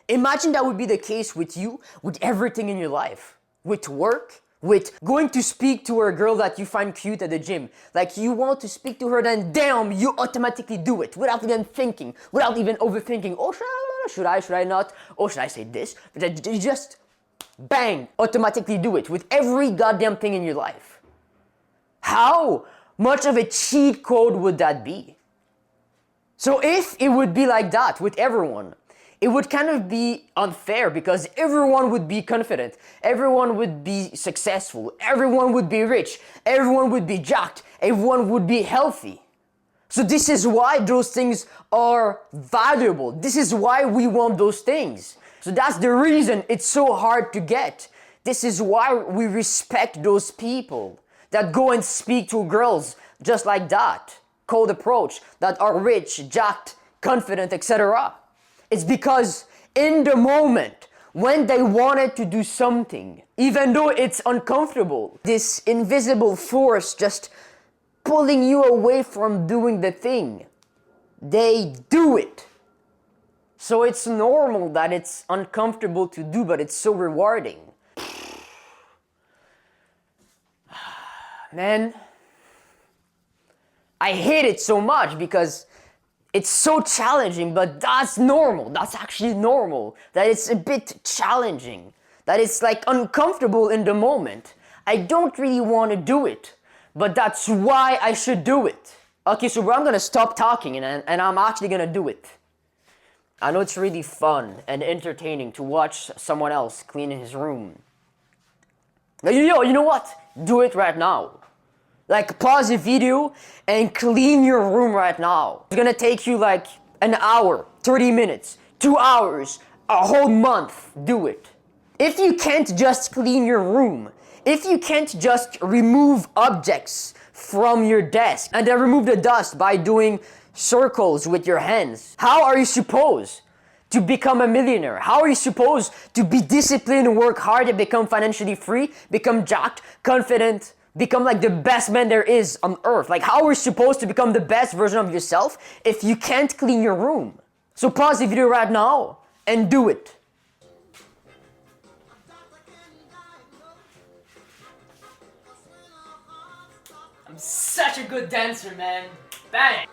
Imagine that would be the case with you, with everything in your life, with work, with going to speak to a girl that you find cute at the gym. Like, you want to speak to her, then damn, you automatically do it without even thinking, without even overthinking. Oh, should I not? Oh, should I say this? But you just bang, automatically do it with every goddamn thing in your life. How much of a cheat code would that be? So if it would be like that with everyone, it would kind of be unfair because everyone would be confident, everyone would be successful, everyone would be rich, everyone would be jacked, everyone would be healthy. So this is why those things are valuable. This is why we want those things. So that's the reason it's so hard to get. This is why we respect those people that go and speak to girls just like that, cold approach, that are rich, jacked, confident, etc. It's because in the moment when they wanted to do something, even though it's uncomfortable, this invisible force just pulling you away from doing the thing, they do it. So it's normal that it's uncomfortable to do, but it's so rewarding. Man, I hate it so much because it's so challenging, but that's normal. That's actually normal. That it's a bit challenging. That it's like uncomfortable in the moment. I don't really want to do it, but that's why I should do it. Okay, so I'm gonna stop talking and I'm actually gonna do it. I know it's really fun and entertaining to watch someone else cleaning his room. Yo, you know what? Do it right now. Like, pause the video and clean your room right now. It's gonna take you like an hour, 30 minutes, 2 hours, a whole month. Do it. If you can't just clean your room, if you can't just remove objects from your desk and then remove the dust by doing circles with your hands, how are you supposed to become a millionaire? How are you supposed to be disciplined, work hard, and become financially free, become jacked, confident, become like the best man there is on earth? Like, how are you supposed to become the best version of yourself if you can't clean your room? So pause the video right now and do it. I'm such a good dancer, man. Bang!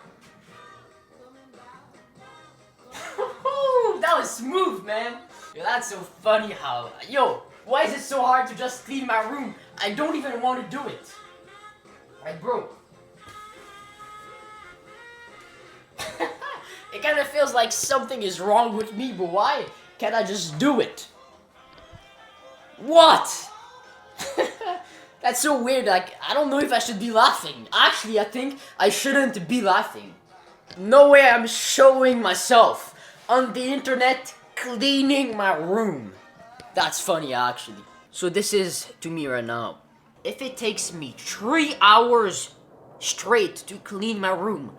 That was smooth, man. Yo, that's so funny how... Yo, why is it so hard to just clean my room? I don't even want to do it. Like, bro. It kind of feels like something is wrong with me, but why can't I just do it? What? That's so weird. Like, I don't know if I should be laughing. Actually, I think I shouldn't be laughing. No way I'm showing myself on the internet cleaning my room. That's funny, actually. So this is to me right now. If it takes me 3 hours straight to clean my room,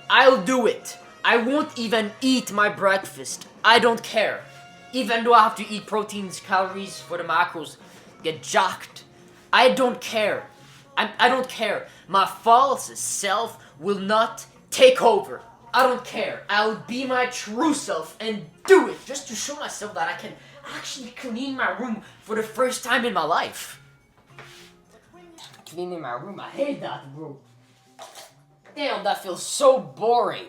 I'll do it. I won't even eat my breakfast. I don't care. Even though I have to eat proteins, calories for the macros, get jacked. I don't care. I don't care. My false self will not take over. I don't care. I'll be my true self and do it just to show myself that I can actually clean my room for the first time in my life. Cleaning my room, I hate that, bro. Damn, that feels so boring.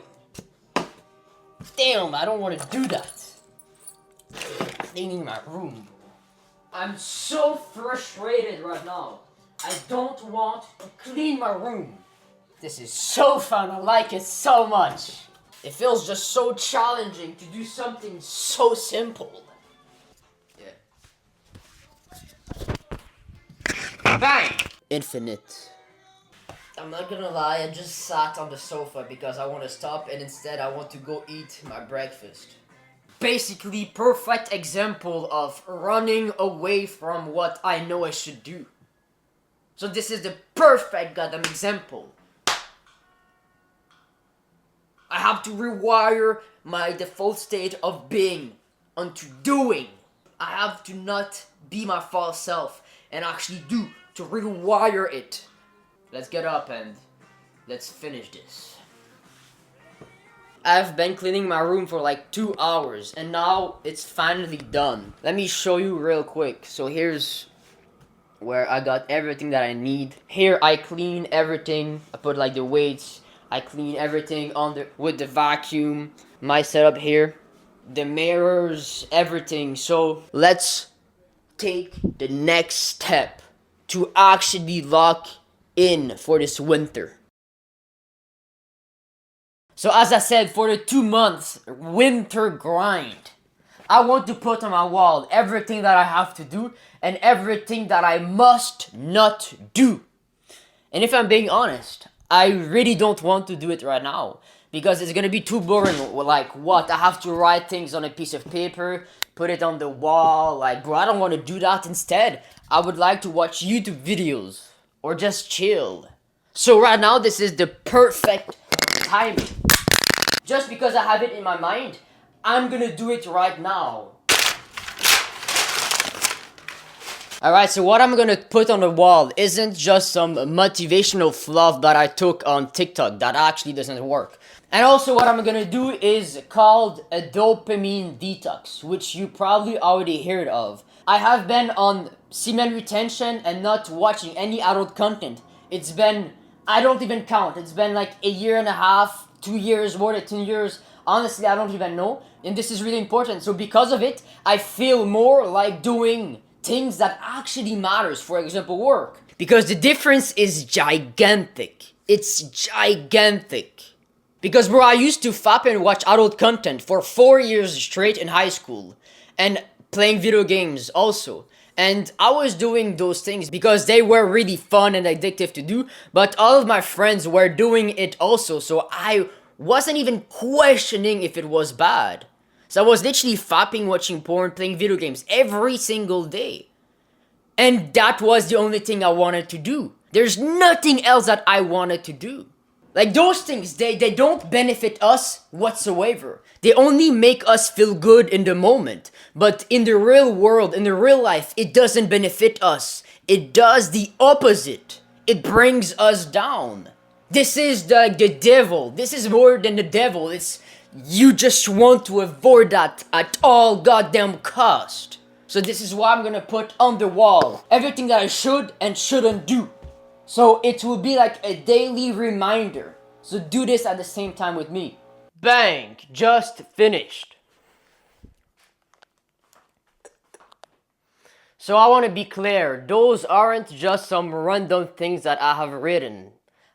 Damn, I don't want to do that. Cleaning my room. I'm so frustrated right now. I don't want to clean my room. This is so fun, I like it so much. It feels just so challenging to do something so simple. Yeah. Bang! Infinite. I'm not gonna lie, I just sat on the sofa because I want to stop and instead I want to go eat my breakfast. Basically, perfect example of running away from what I know I should do. So this is the perfect goddamn example. I have to rewire my default state of being onto doing. I have to not be my false self and actually do, to rewire it. Let's get up and let's finish this. I've been cleaning my room for like 2 hours and now it's finally done. Let me show you real quick. So here's where I got everything that I need. Here I clean everything. I put like the weights. I clean everything with the vacuum. My setup here. The mirrors, everything. So let's take the next step to actually lock in for this winter. So as I said, for the 2 months winter grind, I want to put on my wall everything that I have to do and everything that I must not do. And if I'm being honest, I really don't want to do it right now because it's gonna be too boring. Like what? I have to write things on a piece of paper, put it on the wall. Like, bro, I don't want to do that. Instead, I would like to watch YouTube videos or just chill. So right now, this is the perfect timing. Just because I have it in my mind, I'm gonna do it right now. Alright, so what I'm gonna put on the wall isn't just some motivational fluff that I took on TikTok that actually doesn't work. And also what I'm gonna do is called a dopamine detox, which you probably already heard of. I have been on semen retention and not watching any adult content. It's been, I don't even count, it's been like a year and a half, 2 years, more than 2 years. Honestly, I don't even know. And this is really important. So because of it, I feel more like doing things that actually matters, for example, work. Because the difference is gigantic. It's gigantic. Because bro, I used to fap and watch adult content for 4 years straight in high school. And playing video games also. And I was doing those things because they were really fun and addictive to do. But all of my friends were doing it also. So I wasn't even questioning if it was bad. So I was literally fapping, watching porn, playing video games every single day. And that was the only thing I wanted to do. There's nothing else that I wanted to do. Like those things, they don't benefit us whatsoever. They only make us feel good in the moment. But in the real world, in the real life, it doesn't benefit us. It does the opposite. It brings us down. This is the devil. This is more than the devil. It's you just want to avoid that at all goddamn cost. So this is what I'm gonna put on the wall. Everything that I should and shouldn't do. So it will be like a daily reminder. So do this at the same time with me. Bang! Just finished. So I want to be clear. Those aren't just some random things that I have written.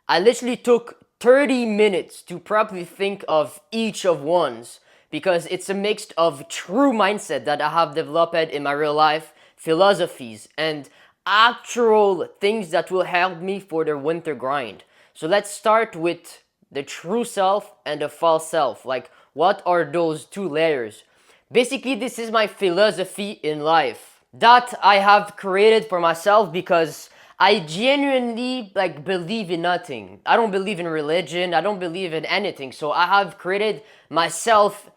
I literally took 30 minutes to properly think of each of ones because it's a mix of true mindset that I have developed in my real life, philosophies, and actual things that will help me for the winter grind. So let's start with the true self and the false self. Like, what are those two layers? Basically, this is my philosophy in life that I have created for myself because I genuinely believe in nothing. I don't believe in religion. I don't believe in anything. So I have created myself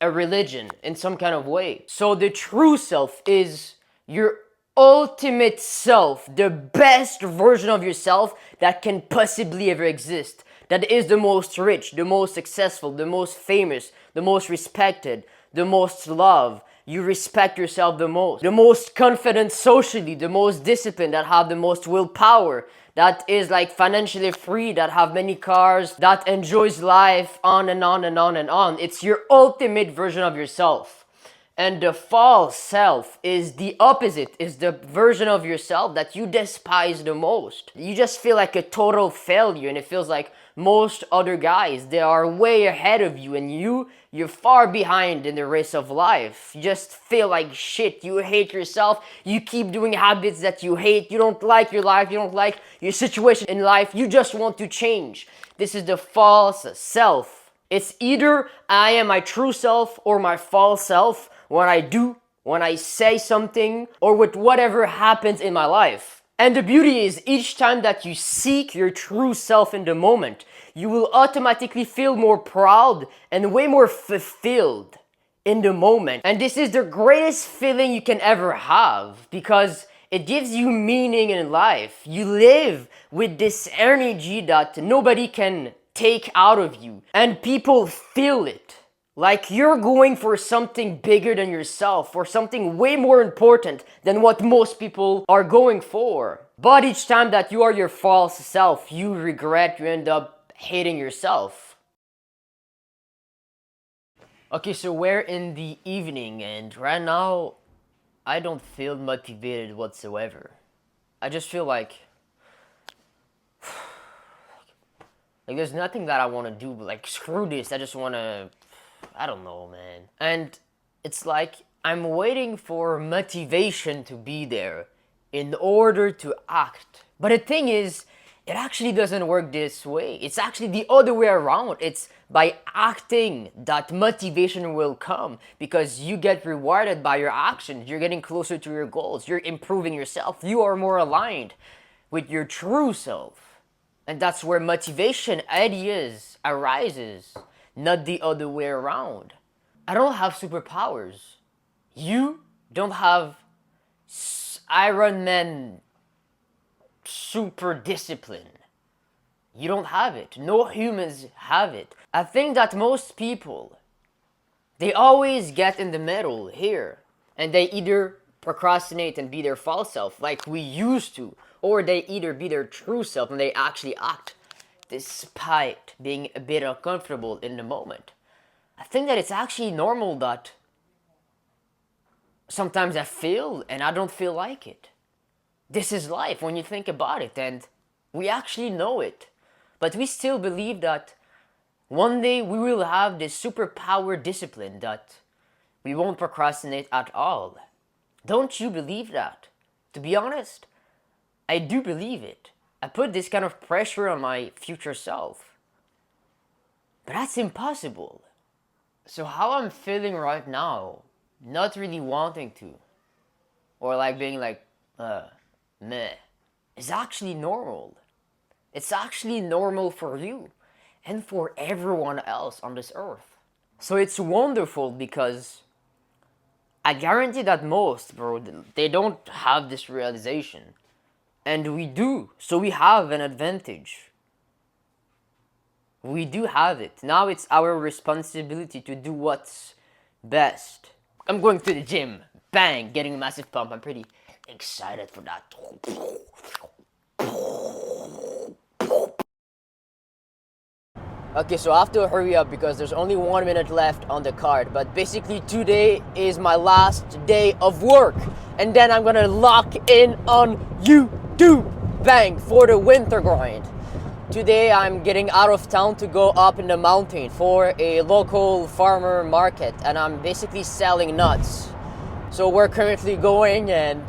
a religion in some kind of way. So the true self is your ultimate self, the best version of yourself that can possibly ever exist. That is the most rich, the most successful, the most famous, the most respected, the most loved. You respect yourself the most confident socially, the most disciplined, that have the most willpower, that is financially free, that have many cars, that enjoys life, on and on and on and on. It's your ultimate version of yourself. And the false self is the opposite, is the version of yourself that you despise the most. You just feel like a total failure, and it feels like most other guys, they are way ahead of you, and you're far behind in the race of life. You just feel like shit, you hate yourself, you keep doing habits that you hate, you don't like your life, you don't like your situation in life, you just want to change. This is the false self. It's either I am my true self or my false self when I do, when I say something, or with whatever happens in my life. And the beauty is, each time that you seek your true self in the moment, you will automatically feel more proud and way more fulfilled in the moment. And this is the greatest feeling you can ever have, because it gives you meaning in life. You live with this energy that nobody can take out of you, and people feel it. Like you're going for something bigger than yourself, for something way more important than what most people are going for. But each time that you are your false self, you regret, you end up hating yourself. Okay, so we're in the evening, and right now, I don't feel motivated whatsoever. I just feel like there's nothing that I want to do, but like screw this, I just want to, I don't know, man. And it's like I'm waiting for motivation to be there in order to act. But the thing is, it actually doesn't work this way. It's actually the other way around. It's by acting that motivation will come, because you get rewarded by your actions. You're getting closer to your goals. You're improving yourself. You are more aligned with your true self. And that's where motivation ideas arises, not the other way around. I don't have superpowers. You don't have Iron Man super discipline. You don't have it. No humans have it. I think that most people, they always get in the middle here, and they either procrastinate and be their false self like we used to, or they either be their true self and they actually act despite being a bit uncomfortable in the moment. I think that it's actually normal that sometimes I feel and I don't feel like it. This is life when you think about it, and we actually know it. But we still believe that one day we will have this superpower discipline that we won't procrastinate at all. Don't you believe that? To be honest, I do believe it. I put this kind of pressure on my future self. But that's impossible. So how I'm feeling right now, not really wanting to, or like being like, meh, is actually normal. It's actually normal for you and for everyone else on this earth. So it's wonderful, because I guarantee that most, bro, they don't have this realization. And we do. So we have an advantage. We do have it. Now it's our responsibility to do what's best. I'm going to the gym. Bang! Getting a massive pump. I'm pretty excited for that. Okay, so I have to hurry up because there's only 1 minute left on the card. But basically today is my last day of work. And then I'm gonna lock in on YouTube. Bang! For the winter grind. Today I'm getting out of town to go up in the mountain for a local farmer market. And I'm basically selling nuts. So we're currently going, and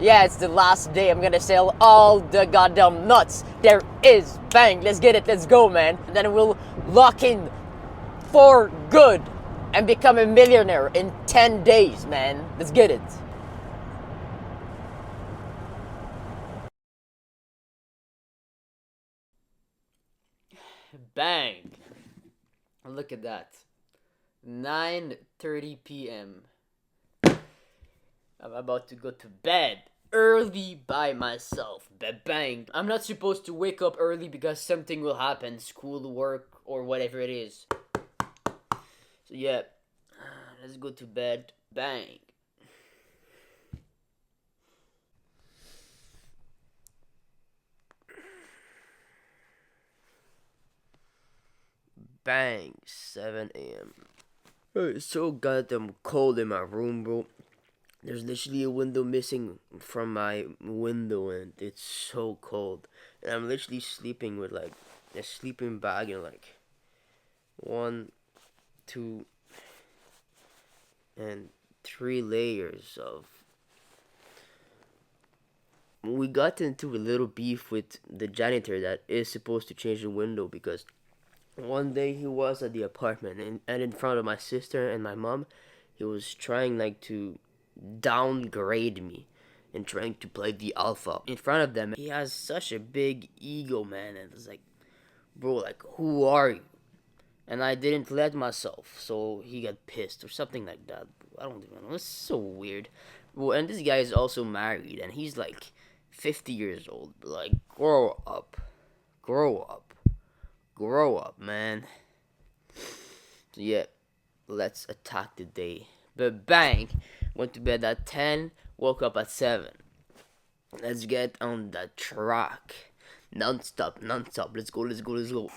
yeah, it's the last day. I'm gonna sell all the goddamn nuts there is. Bang, let's get it, let's go, man. And then we'll lock in for good and become a millionaire in 10 days, man. Let's get it. Bang. Look at that. 9:30 p.m. I'm about to go to bed early by myself. Bang. I'm not supposed to wake up early because something will happen, school, work, or whatever it is. So yeah, let's go to bed. Bang. Bang. 7 a.m. It's so goddamn cold in my room, bro. There's literally a window missing from my window, and it's so cold. And I'm literally sleeping with like a sleeping bag and like one, two, and three layers of. We got into a little beef with the janitor that is supposed to change the window because one day he was at the apartment and in front of my sister and my mom, he was trying like to downgrade me and trying to play the alpha in front of them. He has such a big ego, man, and it's like, bro, like, who are you? And I didn't let myself, so he got pissed or something like that. I don't even know. It's so weird. Well, and this guy is also married, and he's like 50 years old. But like, grow up, grow up, grow up, man. So yeah, let's attack the day. But bang, went to bed at 10, woke up at 7. Let's get on the track. Non-stop, non-stop. Let's go, let's go, let's go.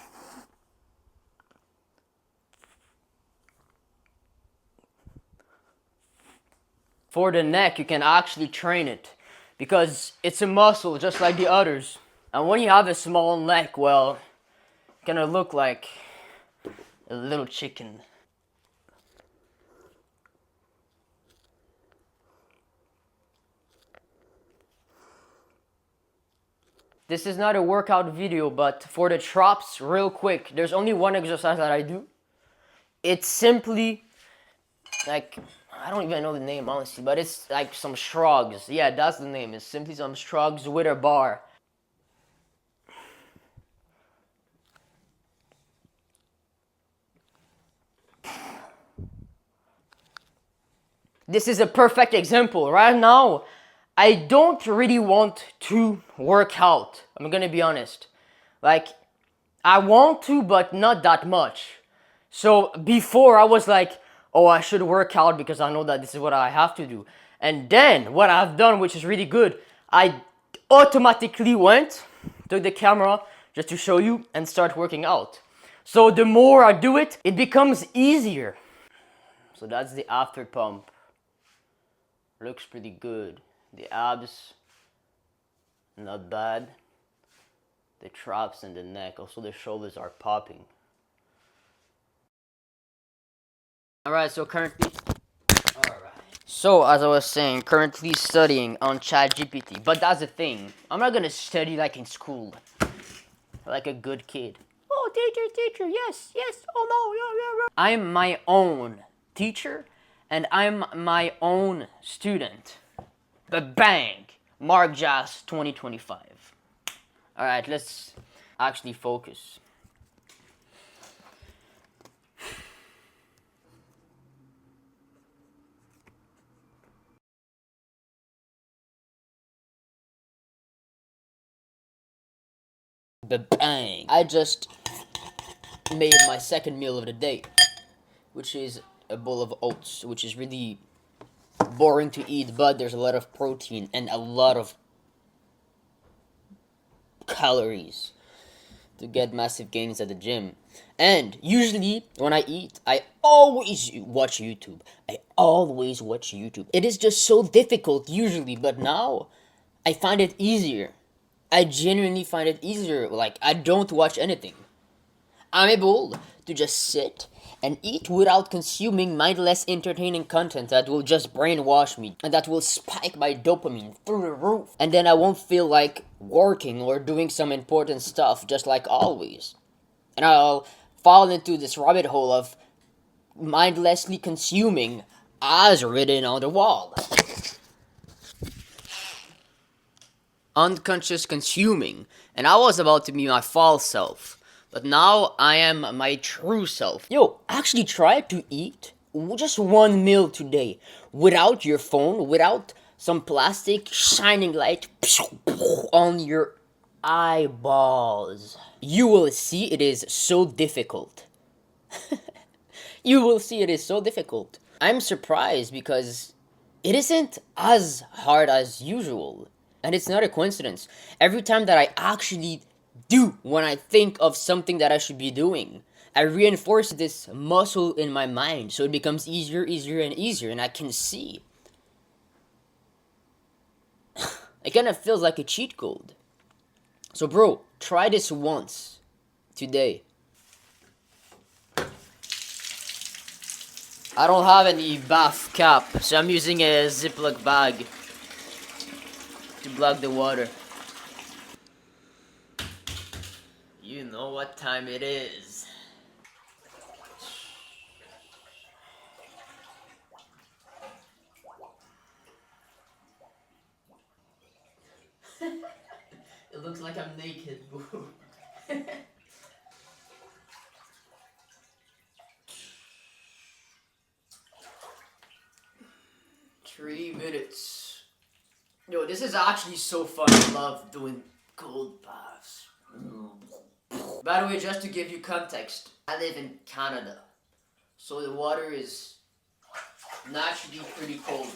For the neck, you can actually train it because it's a muscle just like the others. And when you have a small neck, well, it's gonna look like a little chicken. This is not a workout video, but for the traps, real quick, there's only one exercise that I do. It's simply like, I don't even know the name honestly, but it's like some shrugs. Yeah, that's the name. It's simply some shrugs with a bar. This is a perfect example. Right now, I don't really want to work out. I'm gonna be honest. Like, I want to, but not that much. So before I was like, oh, I should work out because I know that this is what I have to do. And then what I've done, which is really good, I automatically went, took the camera just to show you, and start working out. So the more I do it, it becomes easier. So that's the after pump. Looks pretty good. The abs, not bad. The traps and the neck, also the shoulders are popping. Alright, so currently... So, as I was saying, currently studying on ChatGPT. But that's the thing. I'm not gonna study like in school. Like a good kid. Oh, teacher, yes, oh no, yeah. I'm my own teacher, and I'm my own student. But bang! Marcjas 2025. Alright, let's actually focus. But bang! I just made my second meal of the day, which is a bowl of oats, which is really boring to eat, but there's a lot of protein and a lot of calories to get massive gains at the gym. And usually when I eat, I always watch YouTube. It is just so difficult usually, but now I find it easier. I genuinely find it easier. Like, I don't watch anything. I'm able to just sit and eat without consuming mindless entertaining content that will just brainwash me and that will spike my dopamine through the roof. And then I won't feel like working or doing some important stuff just like always. And I'll fall into this rabbit hole of mindlessly consuming as written on the wall. Unconscious consuming, and I was about to be my false self, but now I am my true self. Yo, actually try to eat just one meal today without your phone, without some plastic shining light on your eyeballs. You will see it is so difficult. You will see it is so difficult. I'm surprised because it isn't as hard as usual. And it's not a coincidence. Every time that I actually do when I think of something that I should be doing, I reinforce this muscle in my mind so it becomes easier, easier, and easier, and I can see. It kind of feels like a cheat code. So, bro, try this once today. I don't have any bath cap, so I'm using a Ziploc bag to block the water. You know what time it is. It looks like I'm naked, boo. 3 minutes. Yo, this is actually so fun. I love doing cold baths. By the way, just to give you context, I live in Canada, so the water is naturally pretty cold.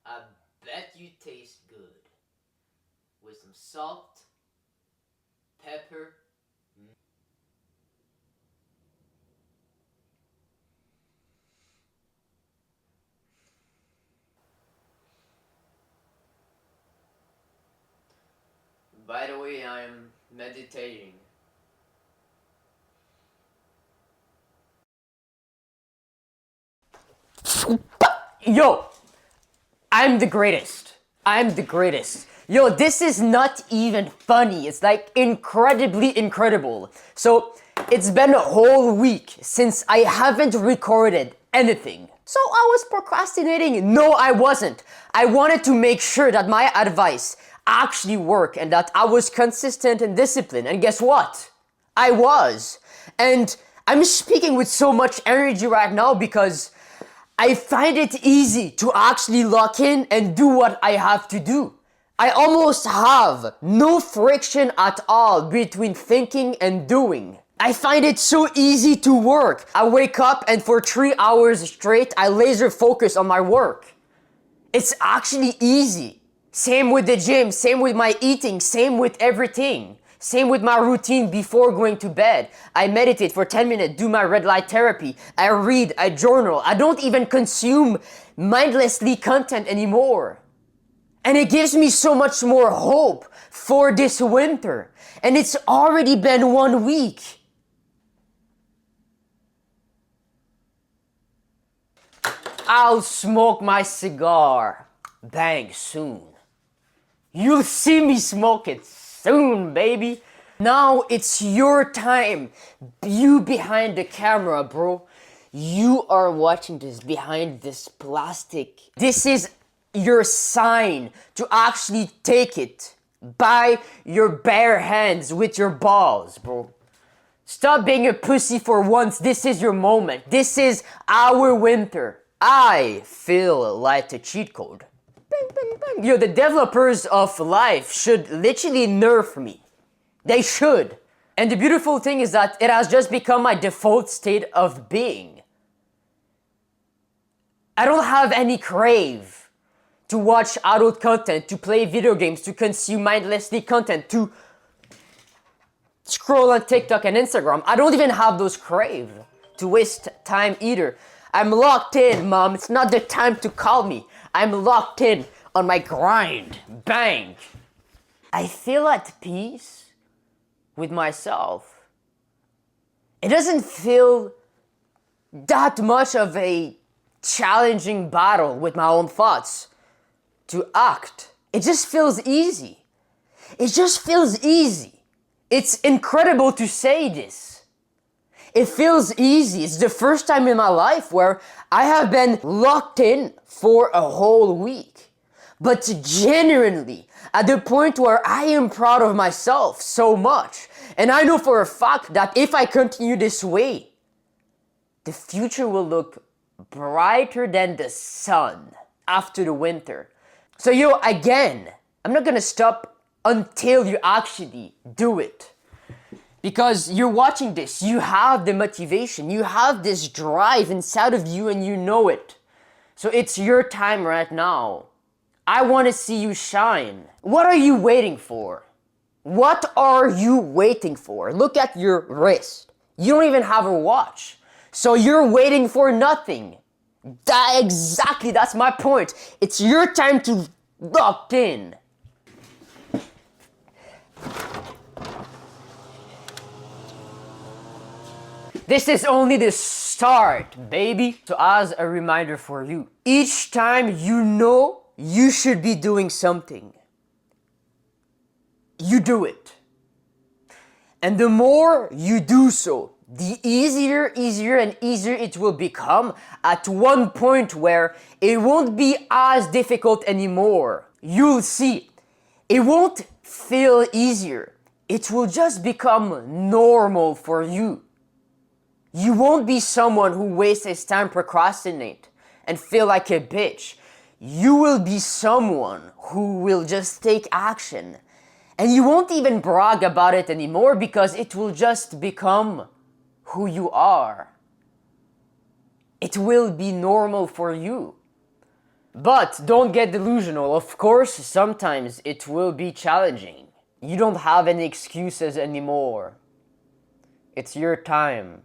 I bet you taste good with some salt, pepper. By the way, I'm meditating. Yo, I'm the greatest. I'm the greatest. Yo, this is not even funny. It's like incredibly incredible. So, it's been a whole week since I haven't recorded anything. So I was procrastinating. No, I wasn't. I wanted to make sure that my advice actually worked and that I was consistent and disciplined. And guess what? I was. And I'm speaking with so much energy right now because I find it easy to actually lock in and do what I have to do. I almost have no friction at all between thinking and doing. I find it so easy to work. I wake up and for 3 hours straight, I laser focus on my work. It's actually easy. Same with the gym, same with my eating, same with everything. Same with my routine before going to bed. I meditate for 10 minutes, do my red light therapy. I read, I journal. I don't even consume mindlessly content anymore. And it gives me so much more hope for this winter. And it's already been 1 week. I'll smoke my cigar. Bang, soon. You'll see me smoke it soon, baby. Now it's your time. You behind the camera, bro. You are watching this behind this plastic. This is your sign to actually take it by your bare hands with your balls, bro. Stop being a pussy for once. This is your moment. This is our winter. I feel like a cheat code. Bang, bang, bang. Yo, the developers of life should literally nerf me. They should. And the beautiful thing is that it has just become my default state of being. I don't have any crave to watch adult content, to play video games, to consume mindlessly content, to scroll on TikTok and Instagram. I don't even have those crave to waste time either. I'm locked in, mom. It's not the time to call me. I'm locked in on my grind. Bang. I feel at peace with myself. It doesn't feel that much of a challenging battle with my own thoughts to act. It just feels easy. It just feels easy. It's incredible to say this. It feels easy. It's the first time in my life where I have been locked in for a whole week. But genuinely, at the point where I am proud of myself so much. And I know for a fact that if I continue this way, the future will look brighter than the sun after the winter. So yo, again, I'm not gonna stop until you actually do it. Because you're watching this, you have the motivation, you have this drive inside of you and you know it. So it's your time right now. I want to see you shine. What are you waiting for? What are you waiting for? Look at your wrist. You don't even have a watch. So you're waiting for nothing. That's my point. It's your time to lock in. This is only the start, baby. So as a reminder for you, each time you know you should be doing something, you do it. And the more you do so, the easier and easier it will become at one point where it won't be as difficult anymore. You'll see, it won't feel easier. It will just become normal for you. You won't be someone who wastes his time procrastinate and feel like a bitch. You will be someone who will just take action. And you won't even brag about it anymore because it will just become who you are. It will be normal for you. But don't get delusional. Of course, sometimes it will be challenging. You don't have any excuses anymore. It's your time.